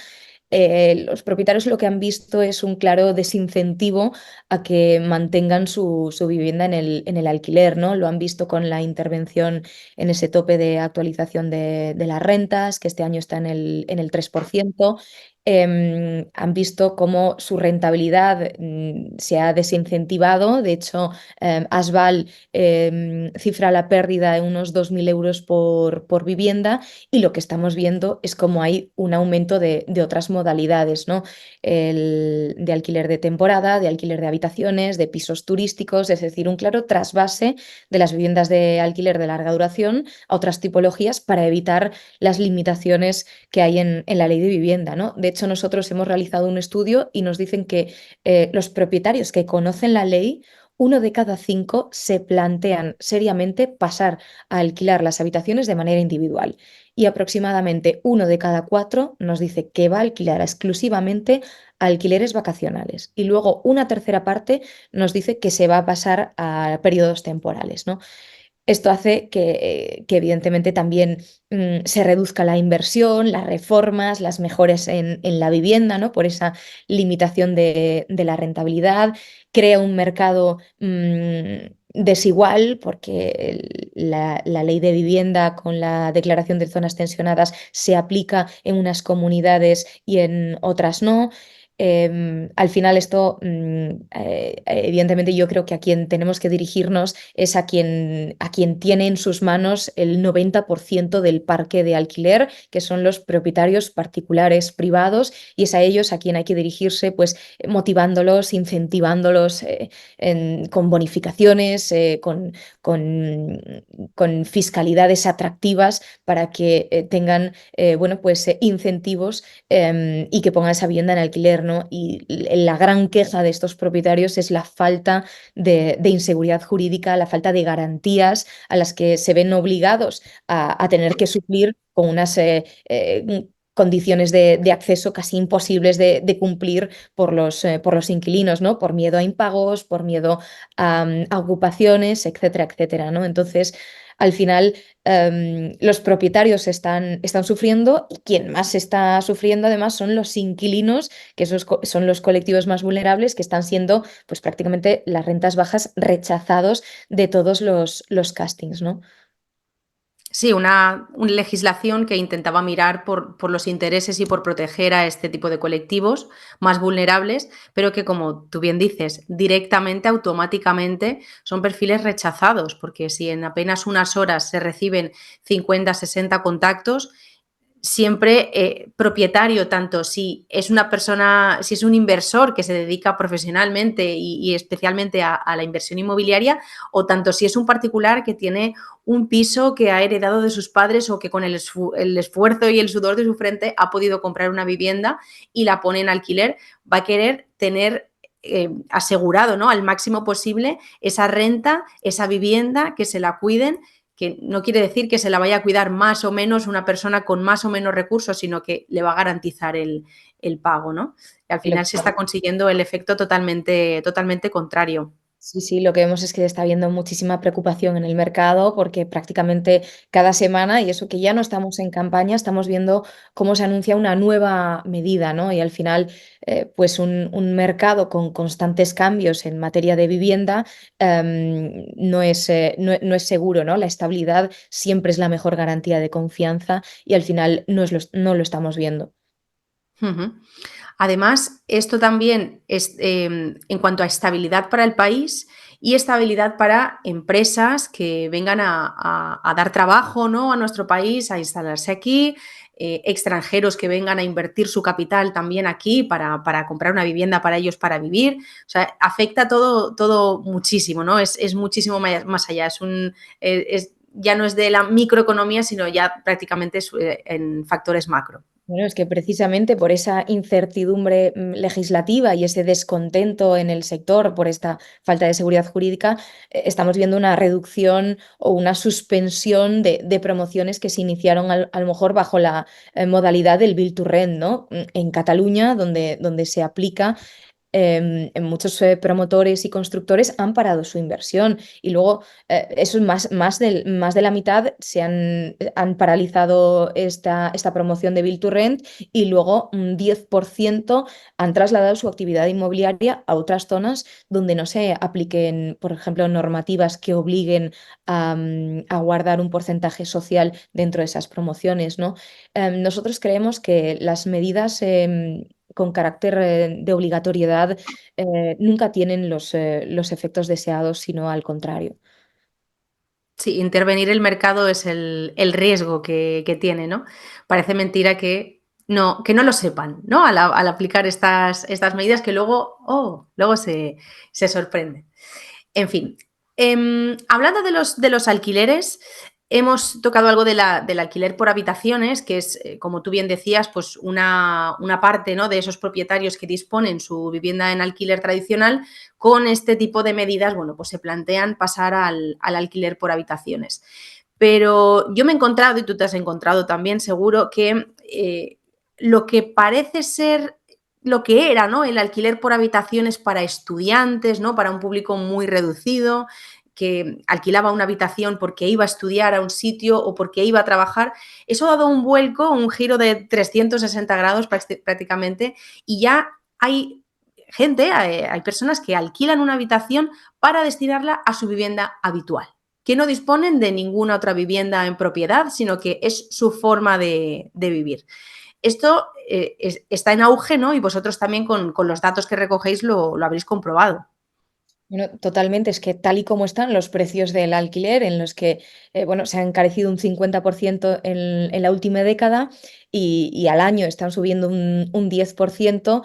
Los propietarios lo que han visto es un claro desincentivo a que mantengan su vivienda en el alquiler, ¿no? Lo han visto con la intervención en ese tope de actualización de las rentas, que este año está en el 3%. Han visto cómo su rentabilidad se ha desincentivado. De hecho, Asval cifra la pérdida en unos 2.000 euros por vivienda, y lo que estamos viendo es cómo hay un aumento de otras modalidades, ¿no? De alquiler de temporada, de alquiler de habitaciones, de pisos turísticos, es decir, un claro trasvase de las viviendas de alquiler de larga duración a otras tipologías para evitar las limitaciones que hay en la ley de vivienda, ¿no? De hecho, nosotros hemos realizado un estudio y nos dicen que los propietarios que conocen la ley, 1 de cada 5 se plantean seriamente pasar a alquilar las habitaciones de manera individual, y aproximadamente 1 de cada 4 nos dice que va a alquilar exclusivamente a alquileres vacacionales, y luego una tercera parte nos dice que se va a pasar a periodos temporales, ¿no? Esto hace que evidentemente también se reduzca la inversión, las reformas, las mejoras en la vivienda, ¿no? Por esa limitación de la rentabilidad. Crea un mercado desigual, porque la ley de vivienda con la declaración de zonas tensionadas se aplica en unas comunidades y en otras no. Al final esto, evidentemente yo creo que a quien tenemos que dirigirnos es a quien tiene en sus manos el 90% del parque de alquiler, que son los propietarios particulares privados, y es a ellos a quien hay que dirigirse, pues motivándolos, incentivándolos con bonificaciones, con fiscalidades atractivas para que tengan bueno, pues, incentivos y que pongan esa vivienda en alquiler, ¿no? Y la gran queja de estos propietarios es la falta de inseguridad jurídica, la falta de garantías a las que se ven obligados a tener que suplir con unas condiciones de acceso casi imposibles de cumplir por los inquilinos, ¿no? Por miedo a impagos, por miedo a ocupaciones, etcétera, etcétera, ¿no? Entonces, al final, los propietarios están sufriendo, y quien más está sufriendo además son los inquilinos, que esos son los colectivos más vulnerables, que están siendo, pues, prácticamente las rentas bajas rechazados de todos los castings, ¿no? Sí, una legislación que intentaba mirar por los intereses y por proteger a este tipo de colectivos más vulnerables, pero que, como tú bien dices, directamente, automáticamente son perfiles rechazados, porque si en apenas unas horas se reciben 50, 60 contactos, siempre propietario, tanto si es una persona, si es un inversor que se dedica profesionalmente y especialmente a la inversión inmobiliaria, o tanto si es un particular que tiene un piso que ha heredado de sus padres o que con el esfuerzo y el sudor de su frente ha podido comprar una vivienda y la pone en alquiler, va a querer tener asegurado, ¿no?, al máximo posible esa renta, esa vivienda, que se la cuiden, que no quiere decir que se la vaya a cuidar más o menos una persona con más o menos recursos, sino que le va a garantizar el pago, ¿no? Y al final se está consiguiendo el efecto totalmente, totalmente contrario. Sí, sí, lo que vemos es que está habiendo muchísima preocupación en el mercado porque prácticamente cada semana, y eso que ya no estamos en campaña, estamos viendo cómo se anuncia una nueva medida, ¿no? Y al final, pues un mercado con constantes cambios en materia de vivienda no es seguro, ¿no? La estabilidad siempre es la mejor garantía de confianza y al final no lo estamos viendo. Ujú. Además, esto también es en cuanto a estabilidad para el país y estabilidad para empresas que vengan a dar trabajo, ¿no? A nuestro país, a instalarse aquí, extranjeros que vengan a invertir su capital también aquí para comprar una vivienda para ellos para vivir. O sea, afecta todo, todo muchísimo, ¿no? Es muchísimo más allá. Ya no es de la microeconomía, sino ya prácticamente es, en factores macro. Bueno, es que precisamente por esa incertidumbre legislativa y ese descontento en el sector por esta falta de seguridad jurídica, estamos viendo una reducción o una suspensión de promociones que se iniciaron a lo mejor bajo la modalidad del Build to Rent, ¿no? En Cataluña, donde se aplica en muchos promotores y constructores han parado su inversión y luego eso es más de la mitad han paralizado esta promoción de Build to Rent y luego un 10% han trasladado su actividad inmobiliaria a otras zonas donde no se apliquen, por ejemplo, normativas que obliguen a guardar un porcentaje social dentro de esas promociones, ¿no? Nosotros creemos que las medidas con carácter de obligatoriedad nunca tienen los efectos deseados, sino al contrario. Sí, intervenir el mercado es el riesgo que tiene, ¿no? Parece mentira que no lo sepan, ¿no? Al aplicar estas medidas que luego, luego se sorprenden. En fin, hablando de los alquileres, hemos tocado algo del alquiler por habitaciones, que es, como tú bien decías, pues una parte, ¿no? De esos propietarios que disponen su vivienda en alquiler tradicional, con este tipo de medidas, bueno, pues se plantean pasar al alquiler por habitaciones. Pero yo me he encontrado, y tú te has encontrado también seguro, que lo que parece ser lo que era, ¿no? El alquiler por habitaciones para estudiantes, ¿no? Para un público muy reducido, que alquilaba una habitación porque iba a estudiar a un sitio o porque iba a trabajar. Eso ha dado un vuelco, un giro de 360 grados prácticamente, y ya hay gente, hay personas que alquilan una habitación para destinarla a su vivienda habitual, que no disponen de ninguna otra vivienda en propiedad, sino que es su forma de vivir. Esto está en auge, ¿no? Y vosotros también con los datos que recogéis lo habréis comprobado. Bueno, totalmente, es que tal y como están los precios del alquiler, en los que bueno, se han encarecido un 50% en la última década y al año están subiendo un 10%,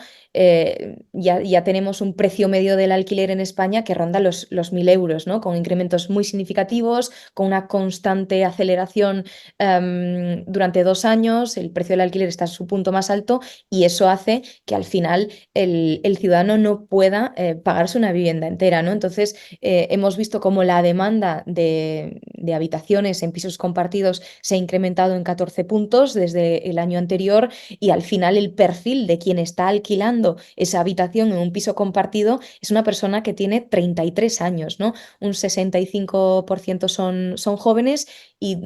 ya tenemos un precio medio del alquiler en España que ronda los 1.000 euros, ¿no? Con incrementos muy significativos, con una constante aceleración durante 2 años, el precio del alquiler está a su punto más alto y eso hace que al final el ciudadano no pueda pagarse una vivienda entera, ¿no? Entonces, hemos visto cómo la demanda de habitaciones en pisos compartidos se ha incrementado en 14 puntos desde el año anterior y al final el perfil de quien está alquilando esa habitación en un piso compartido es una persona que tiene 33 años, ¿no? Un 65% son jóvenes y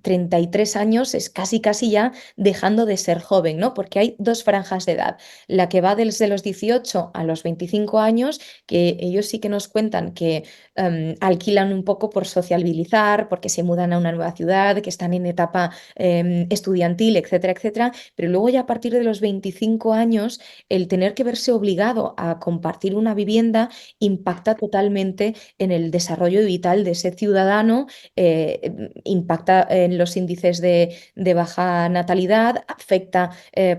33 años es casi ya dejando de ser joven, ¿no? Porque hay dos franjas de edad, la que va desde los 18 a los 25 años, que ellos sí que nos cuentan que alquilan un poco por sociabilizar, porque se mudan a una nueva ciudad, que están en etapa estudiantil, etcétera, etcétera. Pero luego ya a partir de los 25 años, el tener que verse obligado a compartir una vivienda impacta totalmente en el desarrollo vital de ese ciudadano, impacta en los índices de baja natalidad, afecta,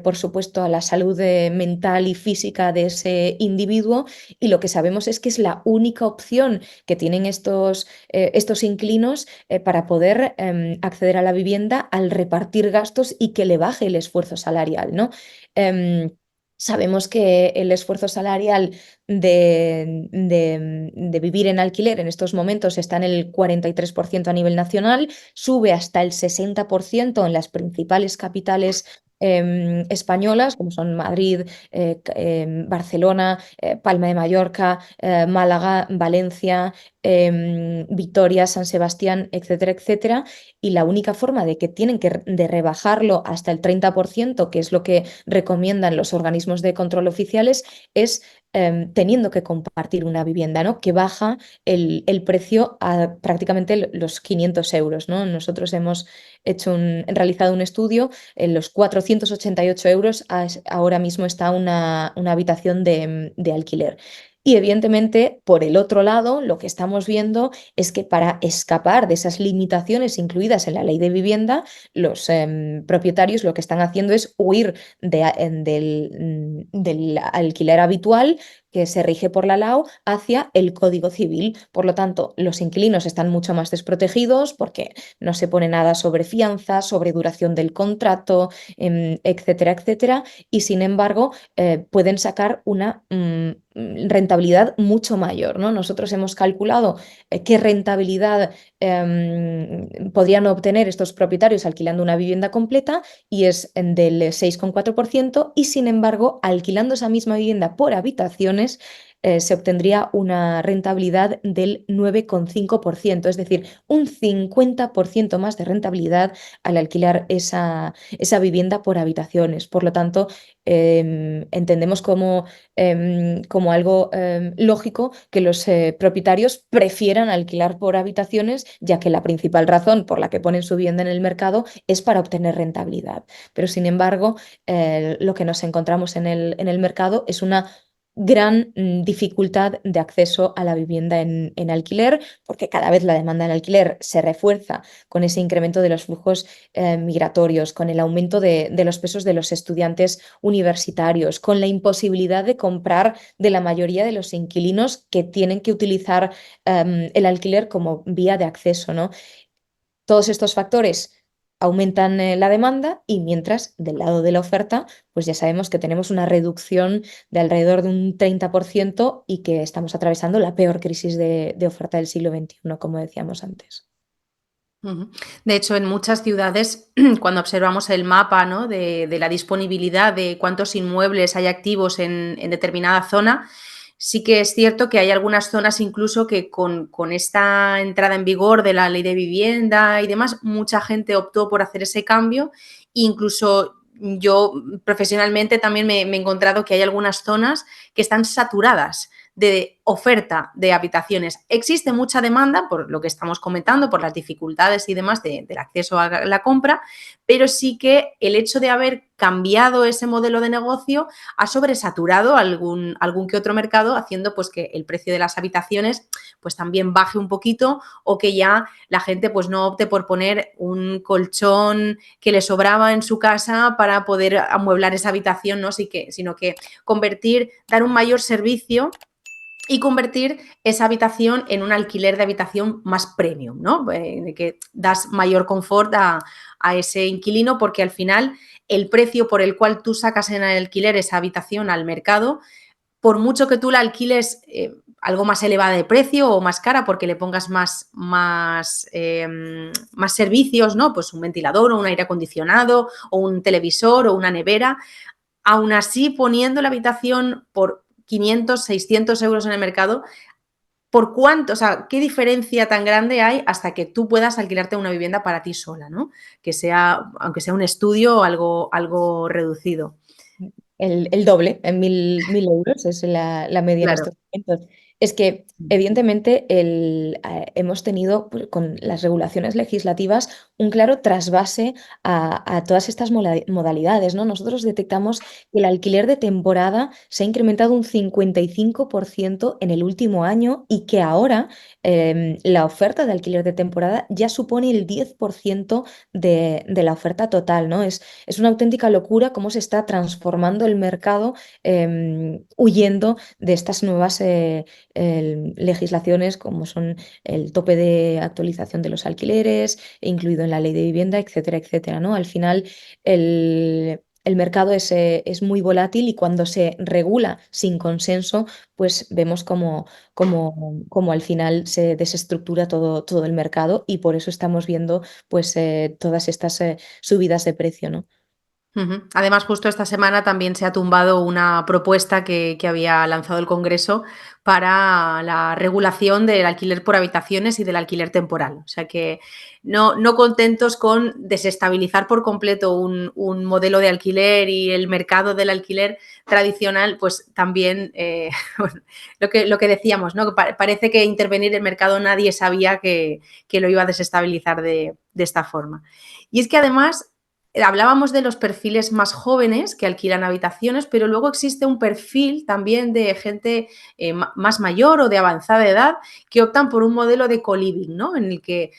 por supuesto, a la salud mental y física de ese individuo y lo que sabemos es que es la única opción que tienen estos inquilinos para poder acceder a la vivienda al repartir gastos y que le baje el esfuerzo salarial, ¿no? Em, Sabemos que el esfuerzo salarial de vivir en alquiler en estos momentos está en el 43% a nivel nacional, sube hasta el 60% en las principales capitales españolas, como son Madrid, Barcelona, Palma de Mallorca, Málaga, Valencia, Vitoria, San Sebastián, etcétera, etcétera. Y la única forma de que tienen de rebajarlo hasta el 30%, que es lo que recomiendan los organismos de control oficiales, es teniendo que compartir una vivienda, ¿no? Que baja el precio a prácticamente los 500 euros, ¿no? Nosotros hemos realizado un estudio, en los 488 euros ahora mismo está una habitación de alquiler. Y evidentemente, por el otro lado, lo que estamos viendo es que para escapar de esas limitaciones incluidas en la ley de vivienda, los propietarios lo que están haciendo es huir del alquiler habitual que se rige por la LAO hacia el Código Civil. Por lo tanto, los inquilinos están mucho más desprotegidos porque no se pone nada sobre fianza, sobre duración del contrato, etcétera, etcétera. Y sin embargo, pueden sacar una rentabilidad mucho mayor, ¿no? Nosotros hemos calculado qué rentabilidad podrían obtener estos propietarios alquilando una vivienda completa y es del 6,4% y sin embargo, alquilando esa misma vivienda por habitaciones, se obtendría una rentabilidad del 9,5%, es decir, un 50% más de rentabilidad al alquilar esa vivienda por habitaciones. Por lo tanto, entendemos como algo lógico que los propietarios prefieran alquilar por habitaciones, ya que la principal razón por la que ponen su vivienda en el mercado es para obtener rentabilidad. Pero sin embargo, lo que nos encontramos en el mercado es una gran dificultad de acceso a la vivienda en alquiler, porque cada vez la demanda en alquiler se refuerza con ese incremento de los flujos migratorios, con el aumento de los pesos de los estudiantes universitarios, con la imposibilidad de comprar de la mayoría de los inquilinos que tienen que utilizar el alquiler como vía de acceso, ¿no? Todos estos factores aumentan la demanda y mientras del lado de la oferta, pues ya sabemos que tenemos una reducción de alrededor de un 30% y que estamos atravesando la peor crisis de oferta del siglo XXI, como decíamos antes. Ujú. De hecho, en muchas ciudades, cuando observamos el mapa, ¿no? de la disponibilidad de cuántos inmuebles hay activos en determinada zona, sí que es cierto que hay algunas zonas incluso que con esta entrada en vigor de la ley de vivienda y demás, mucha gente optó por hacer ese cambio. Incluso yo profesionalmente también me he encontrado que hay algunas zonas que están saturadas de oferta de habitaciones. Existe mucha demanda, por lo que estamos comentando, por las dificultades y demás del acceso a la compra, pero sí que el hecho de haber cambiado ese modelo de negocio ha sobresaturado algún que otro mercado, haciendo pues que el precio de las habitaciones pues también baje un poquito o que ya la gente pues no opte por poner un colchón que le sobraba en su casa para poder amueblar esa habitación, ¿no? Sino que convertir, dar un mayor servicio y convertir esa habitación en un alquiler de habitación más premium, ¿no? De que das mayor confort a ese inquilino porque al final el precio por el cual tú sacas en el alquiler esa habitación al mercado, por mucho que tú la alquiles algo más elevada de precio o más cara porque le pongas más servicios, ¿no? Pues un ventilador o un aire acondicionado o un televisor o una nevera, aún así poniendo la habitación por 500, 600 euros en el mercado, ¿por cuánto? O sea, ¿qué diferencia tan grande hay hasta que tú puedas alquilarte una vivienda para ti sola, ¿no? Que sea, aunque sea un estudio o algo reducido. El doble, en 1.000 euros es la media en Claro. estos momentos. Es que, evidentemente, hemos tenido pues, con las regulaciones legislativas un claro trasvase a todas estas modalidades, ¿no? Nosotros detectamos que el alquiler de temporada se ha incrementado un 55% en el último año y que ahora la oferta de alquiler de temporada ya supone el 10% de la oferta total, ¿no? Es una auténtica locura cómo se está transformando el mercado huyendo de estas nuevas legislaciones como son el tope de actualización de los alquileres, incluido en la ley de vivienda, etcétera, etcétera, ¿no? Al final el mercado es muy volátil y cuando se regula sin consenso, pues vemos como al final se desestructura todo el mercado y por eso estamos viendo pues todas estas subidas de precio, ¿no? Ujú. Además, justo esta semana también se ha tumbado una propuesta que había lanzado el Congreso para la regulación del alquiler por habitaciones y del alquiler temporal. O sea que no contentos con desestabilizar por completo un modelo de alquiler y el mercado del alquiler tradicional, pues también bueno, lo que decíamos, ¿no? Parece que intervenir el mercado nadie sabía que lo iba a desestabilizar de esta forma. Y es que además hablábamos de los perfiles más jóvenes que alquilan habitaciones, pero luego existe un perfil también de gente más mayor o de avanzada edad que optan por un modelo de co-living, ¿no? En el que,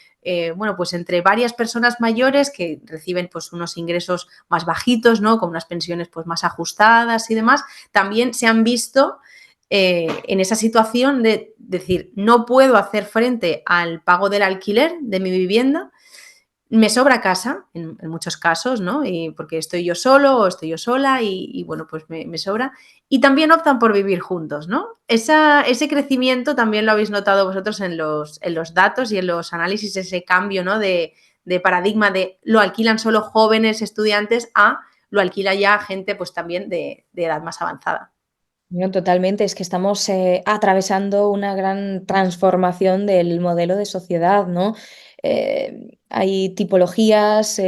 bueno, pues entre varias personas mayores que reciben pues unos ingresos más bajitos, ¿no? Con unas pensiones pues más ajustadas y demás, también se han visto en esa situación de decir, no puedo hacer frente al pago del alquiler de mi vivienda, me sobra casa, en muchos casos, ¿no? Y porque estoy yo solo o estoy yo sola y bueno, pues me sobra. Y también optan por vivir juntos, ¿no? Ese crecimiento también lo habéis notado vosotros en los datos y en los análisis, ese cambio, ¿no? De paradigma de lo alquilan solo jóvenes estudiantes a lo alquila ya gente pues también de edad más avanzada. No, totalmente, es que estamos atravesando una gran transformación del modelo de sociedad, ¿no? Hay tipologías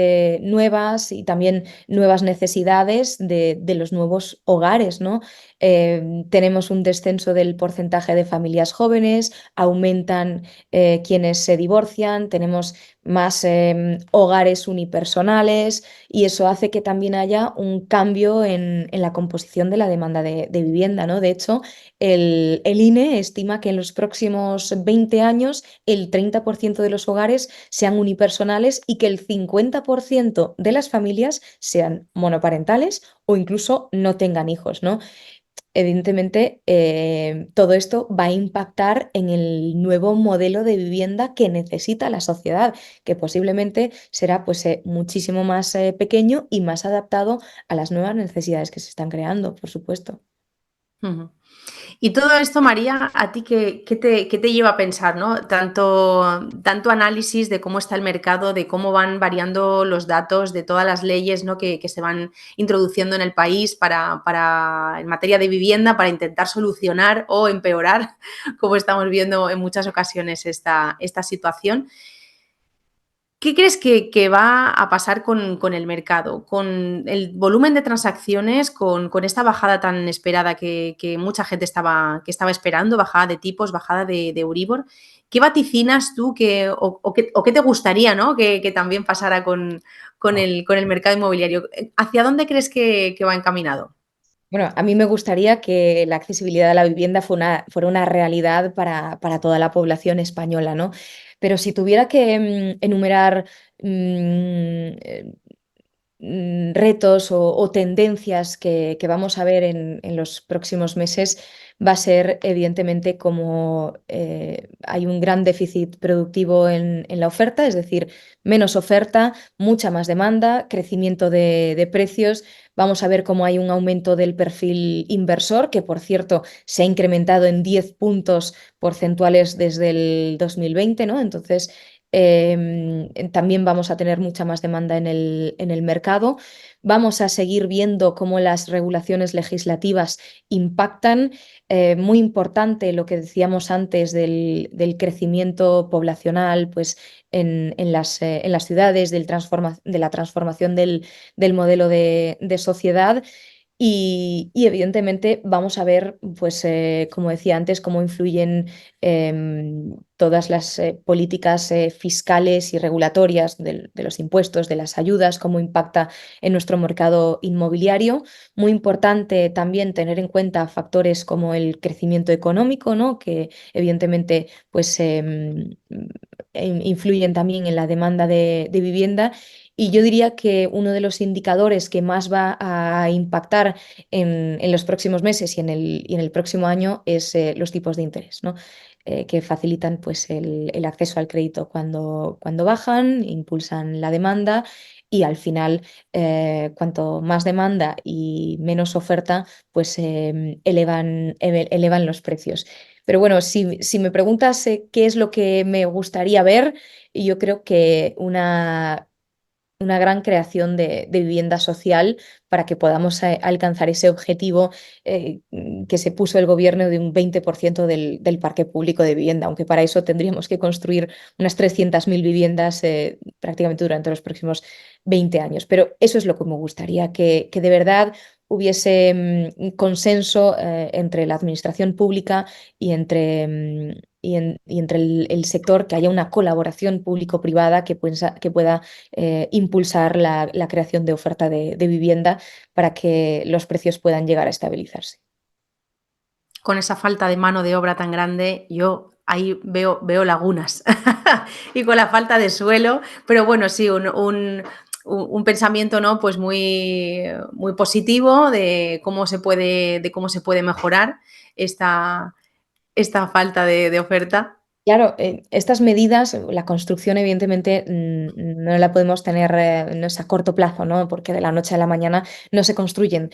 nuevas y también nuevas necesidades de los nuevos hogares, ¿no? Tenemos un descenso del porcentaje de familias jóvenes, aumentan quienes se divorcian, tenemos más hogares unipersonales y eso hace que también haya un cambio en la composición de la demanda de vivienda, ¿no? De hecho, el INE estima que en los próximos 20 años el 30% de los hogares sean unipersonales y que el 50% de las familias sean monoparentales o incluso no tengan hijos, ¿no? Evidentemente, todo esto va a impactar en el nuevo modelo de vivienda que necesita la sociedad, que posiblemente será pues, muchísimo más pequeño y más adaptado a las nuevas necesidades que se están creando, por supuesto. Ujú. Y todo esto, María, ¿a ti qué te lleva a pensar, ¿no? Tanto análisis de cómo está el mercado, de cómo van variando los datos, de todas las leyes, ¿no? que se van introduciendo en el país en materia de vivienda para intentar solucionar o empeorar, como estamos viendo en muchas ocasiones esta situación. ¿Qué crees que va a pasar con el mercado? Con el volumen de transacciones, con esta bajada tan esperada que mucha gente que estaba esperando, bajada de tipos, bajada de Euribor. ¿Qué vaticinas tú o qué te gustaría, ¿no? que también pasara con el mercado inmobiliario? ¿Hacia dónde crees que va encaminado? Bueno, a mí me gustaría que la accesibilidad a la vivienda fuera una realidad para toda la población española, ¿no? Pero si tuviera que enumerar retos o tendencias que vamos a ver en los próximos meses, va a ser evidentemente como hay un gran déficit productivo en la oferta, es decir, menos oferta, mucha más demanda, crecimiento de precios. Vamos a ver cómo hay un aumento del perfil inversor, que por cierto se ha incrementado en 10 puntos porcentuales desde el 2020, ¿no? Entonces, también vamos a tener mucha más demanda en el mercado. Vamos a seguir viendo cómo las regulaciones legislativas impactan. Muy importante lo que decíamos antes del crecimiento poblacional, pues en las ciudades, de la transformación del modelo de sociedad. Y evidentemente vamos a ver, pues como decía antes, cómo influyen todas las políticas fiscales y regulatorias de los impuestos, de las ayudas, cómo impacta en nuestro mercado inmobiliario. Muy importante también tener en cuenta factores como el crecimiento económico, ¿no? Que evidentemente pues, influyen también en la demanda de vivienda. Y yo diría que uno de los indicadores que más va a impactar en los próximos meses y en el próximo año es los tipos de interés, ¿no? Que facilitan pues, el acceso al crédito cuando bajan, impulsan la demanda y al final, cuanto más demanda y menos oferta, pues elevan los precios. Pero bueno, si me preguntas qué es lo que me gustaría ver, yo creo que una gran creación de vivienda social para que podamos alcanzar ese objetivo que se puso el gobierno de un 20% del parque público de vivienda, aunque para eso tendríamos que construir unas 300.000 viviendas prácticamente durante los próximos 20 años. Pero eso es lo que me gustaría, que de verdad hubiese consenso entre la administración pública y y entre el sector, que haya una colaboración público-privada que pueda impulsar la creación de oferta de vivienda para que los precios puedan llegar a estabilizarse. Con esa falta de mano de obra tan grande, yo ahí veo lagunas. Y con la falta de suelo, pero bueno, sí, un pensamiento, ¿no? Pues muy positivo de cómo se puede mejorar esta, esta falta de oferta. Claro, estas medidas, la construcción evidentemente no la podemos tener, no es a corto plazo, ¿no? Porque de la noche a la mañana no se construyen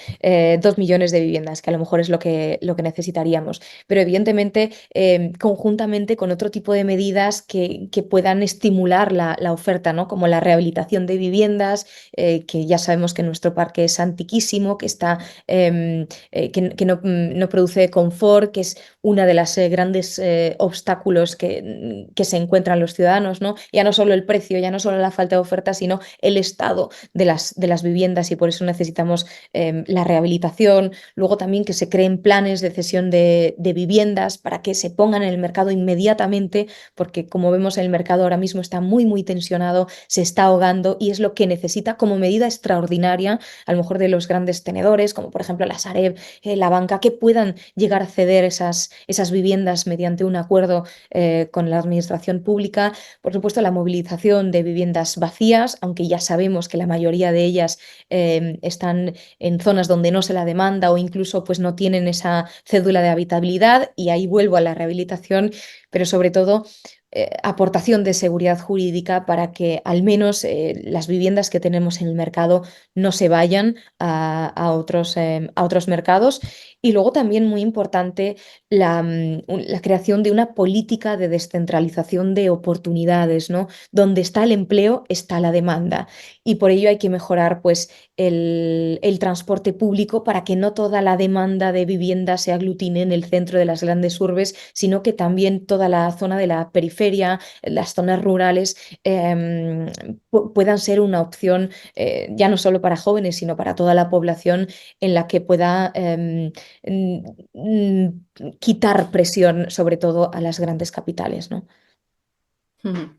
2 millones de viviendas, que a lo mejor es lo que necesitaríamos. Pero evidentemente, conjuntamente con otro tipo de medidas que puedan estimular la oferta, ¿no? Como la rehabilitación de viviendas, que ya sabemos que nuestro parque es antiquísimo, que está, que no produce confort, que es una de las grandes obstáculos que se encuentran los ciudadanos, ¿no? Ya no solo el precio, ya no solo la falta de oferta, sino el estado de las viviendas y por eso necesitamos la rehabilitación, luego también que se creen planes de cesión de viviendas para que se pongan en el mercado inmediatamente, porque como vemos el mercado ahora mismo está muy tensionado, se está ahogando y es lo que necesita como medida extraordinaria, a lo mejor de los grandes tenedores, como por ejemplo la Sareb, la banca, que puedan llegar a ceder esas viviendas mediante un acuerdo con la administración pública. Por supuesto, la movilización de viviendas vacías, aunque ya sabemos que la mayoría de ellas están en zonas donde no se la demanda o incluso pues no tienen esa cédula de habitabilidad y ahí vuelvo a la rehabilitación, pero sobre todo aportación de seguridad jurídica para que al menos las viviendas que tenemos en el mercado no se vayan a otros mercados. Y luego también muy importante la creación de una política de descentralización de oportunidades, ¿no? Donde está el empleo, está la demanda. Y por ello hay que mejorar pues, el transporte público para que no toda la demanda de vivienda se aglutine en el centro de las grandes urbes, sino que también toda la zona de la periferia, las zonas rurales, puedan ser una opción ya no solo para jóvenes, sino para toda la población en la que pueda quitar presión, sobre todo a las grandes capitales, ¿no? Ujú.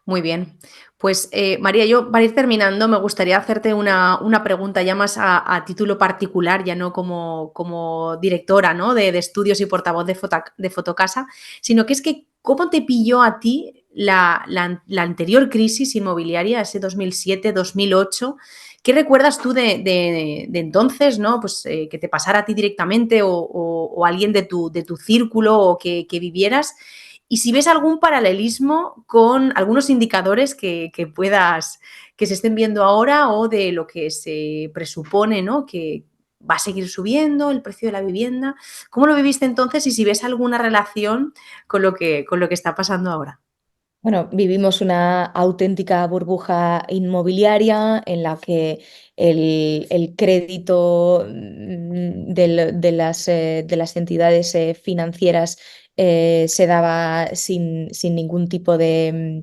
Muy bien. Pues María, yo para ir terminando me gustaría hacerte una pregunta ya más a título particular, ya no como directora, ¿no? de estudios y portavoz de Fotocasa, sino que es que ¿cómo te pilló a ti la anterior crisis inmobiliaria, ese 2007-2008? ¿Qué recuerdas tú de entonces, ¿no? Pues que te pasara a ti directamente o alguien de tu círculo o que vivieras? Y si ves algún paralelismo con algunos indicadores que se estén viendo ahora o de lo que se presupone, ¿no? Que va a seguir subiendo el precio de la vivienda. ¿Cómo lo viviste entonces y si ves alguna relación con lo que está pasando ahora? Bueno, vivimos una auténtica burbuja inmobiliaria en la que el crédito de las entidades financieras se daba sin ningún tipo de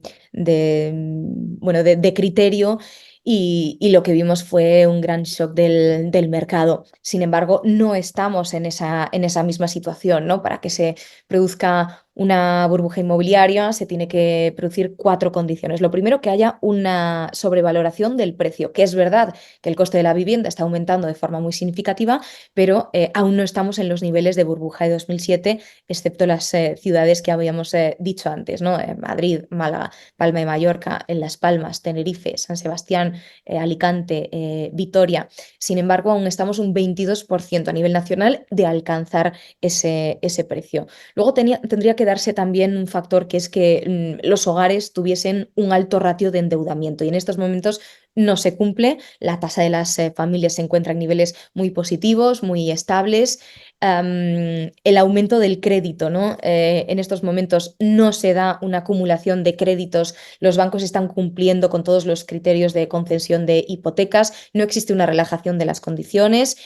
criterio y lo que vimos fue un gran shock del mercado. Sin embargo, no estamos en esa misma situación, ¿no? Para que se produzca una burbuja inmobiliaria se tiene que producir cuatro condiciones. Lo primero, que haya una sobrevaloración del precio, que es verdad que el coste de la vivienda está aumentando de forma muy significativa, pero aún no estamos en los niveles de burbuja de 2007, excepto las ciudades que habíamos dicho antes, ¿no? Madrid, Málaga, Palma de Mallorca, en Las Palmas, Tenerife, San Sebastián, Alicante, Vitoria. Sin embargo, aún estamos un 22% a nivel nacional de alcanzar ese precio. Luego tendría que que darse también un factor que es que los hogares tuviesen un alto ratio de endeudamiento y en estos momentos no se cumple. La tasa de las familias se encuentra en niveles muy positivos, muy estables. El aumento del crédito, ¿no? En estos momentos no se da una acumulación de créditos, los bancos están cumpliendo con todos los criterios de concesión de hipotecas, no existe una relajación de las condiciones.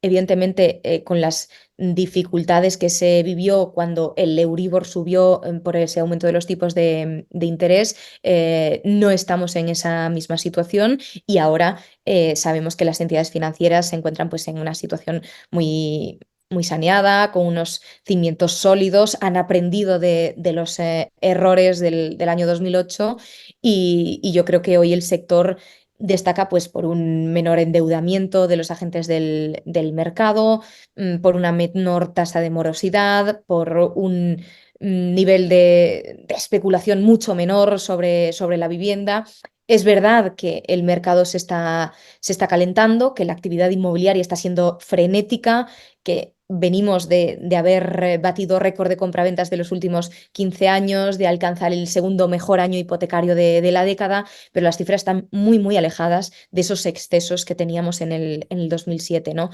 Evidentemente, con las dificultades que se vivió cuando el Euribor subió por ese aumento de los tipos de interés, no estamos en esa misma situación y ahora sabemos que las entidades financieras se encuentran pues, en una situación muy saneada, con unos cimientos sólidos, han aprendido de los errores del año 2008 y yo creo que hoy el sector destaca pues por un menor endeudamiento de los agentes del mercado, por una menor tasa de morosidad, por un nivel de especulación mucho menor sobre la vivienda. Es verdad que el mercado se está calentando, que la actividad inmobiliaria está siendo frenética, que venimos de haber batido récord de compraventas de los últimos 15 años, de alcanzar el segundo mejor año hipotecario de la década, pero las cifras están muy, muy alejadas de esos excesos que teníamos en el 2007, ¿no?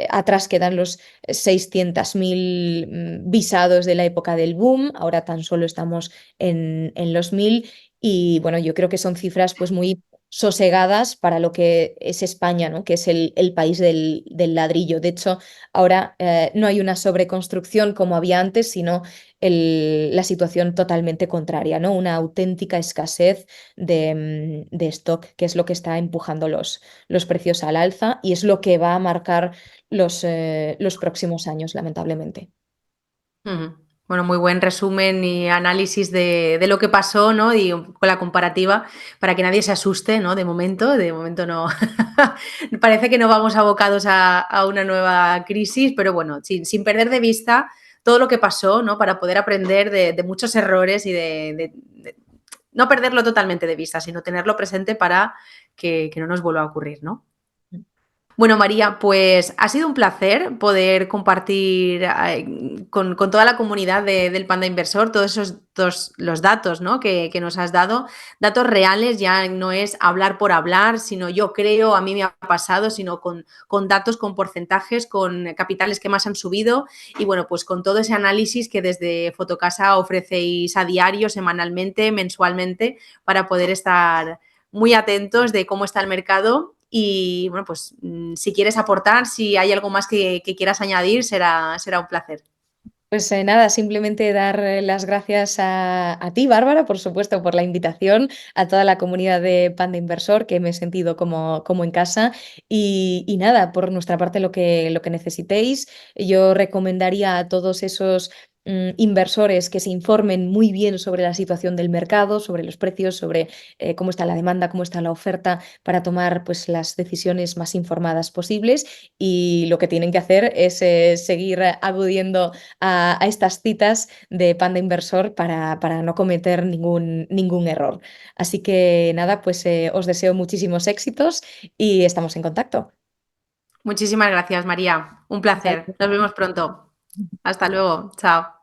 Atrás quedan los 600.000 visados de la época del boom, ahora tan solo estamos en los 1.000 y bueno, yo creo que son cifras pues muy sosegadas para lo que es España, ¿no? Que es el país del ladrillo. De hecho, ahora no hay una sobreconstrucción como había antes, sino la situación totalmente contraria, ¿no? Una auténtica escasez de stock, que es lo que está empujando los precios al alza y es lo que va a marcar los próximos años, lamentablemente. Ujú. Bueno, muy buen resumen y análisis de lo que pasó, ¿no? Y con la comparativa, para que nadie se asuste, ¿no? De momento no. Parece que no vamos abocados a una nueva crisis, pero bueno, sin perder de vista todo lo que pasó, ¿no? Para poder aprender de muchos errores y de no perderlo totalmente de vista, sino tenerlo presente para que no nos vuelva a ocurrir, ¿no? Bueno, María, pues ha sido un placer poder compartir con toda la comunidad del Panda Inversor todos los datos, ¿no? que nos has dado, datos reales, ya no es hablar por hablar, sino yo creo, a mí me ha pasado, sino con datos, con porcentajes, con capitales que más han subido y bueno, pues con todo ese análisis que desde Fotocasa ofrecéis a diario, semanalmente, mensualmente, para poder estar muy atentos de cómo está el mercado y bueno, pues si quieres aportar, si hay algo más que quieras añadir, será un placer. Pues nada, simplemente dar las gracias a ti, Bárbara, por supuesto, por la invitación, a toda la comunidad de Panda Inversor, que me he sentido como en casa. Y nada, por nuestra parte, lo que necesitéis, yo recomendaría a todos esos inversores que se informen muy bien sobre la situación del mercado, sobre los precios, sobre cómo está la demanda, cómo está la oferta, para tomar pues, las decisiones más informadas posibles. Y lo que tienen que hacer es seguir acudiendo a estas citas de Panda Inversor para no cometer ningún error. Así que nada, pues os deseo muchísimos éxitos y estamos en contacto. Muchísimas gracias, María. Un placer. Nos vemos pronto. Hasta luego. Chao.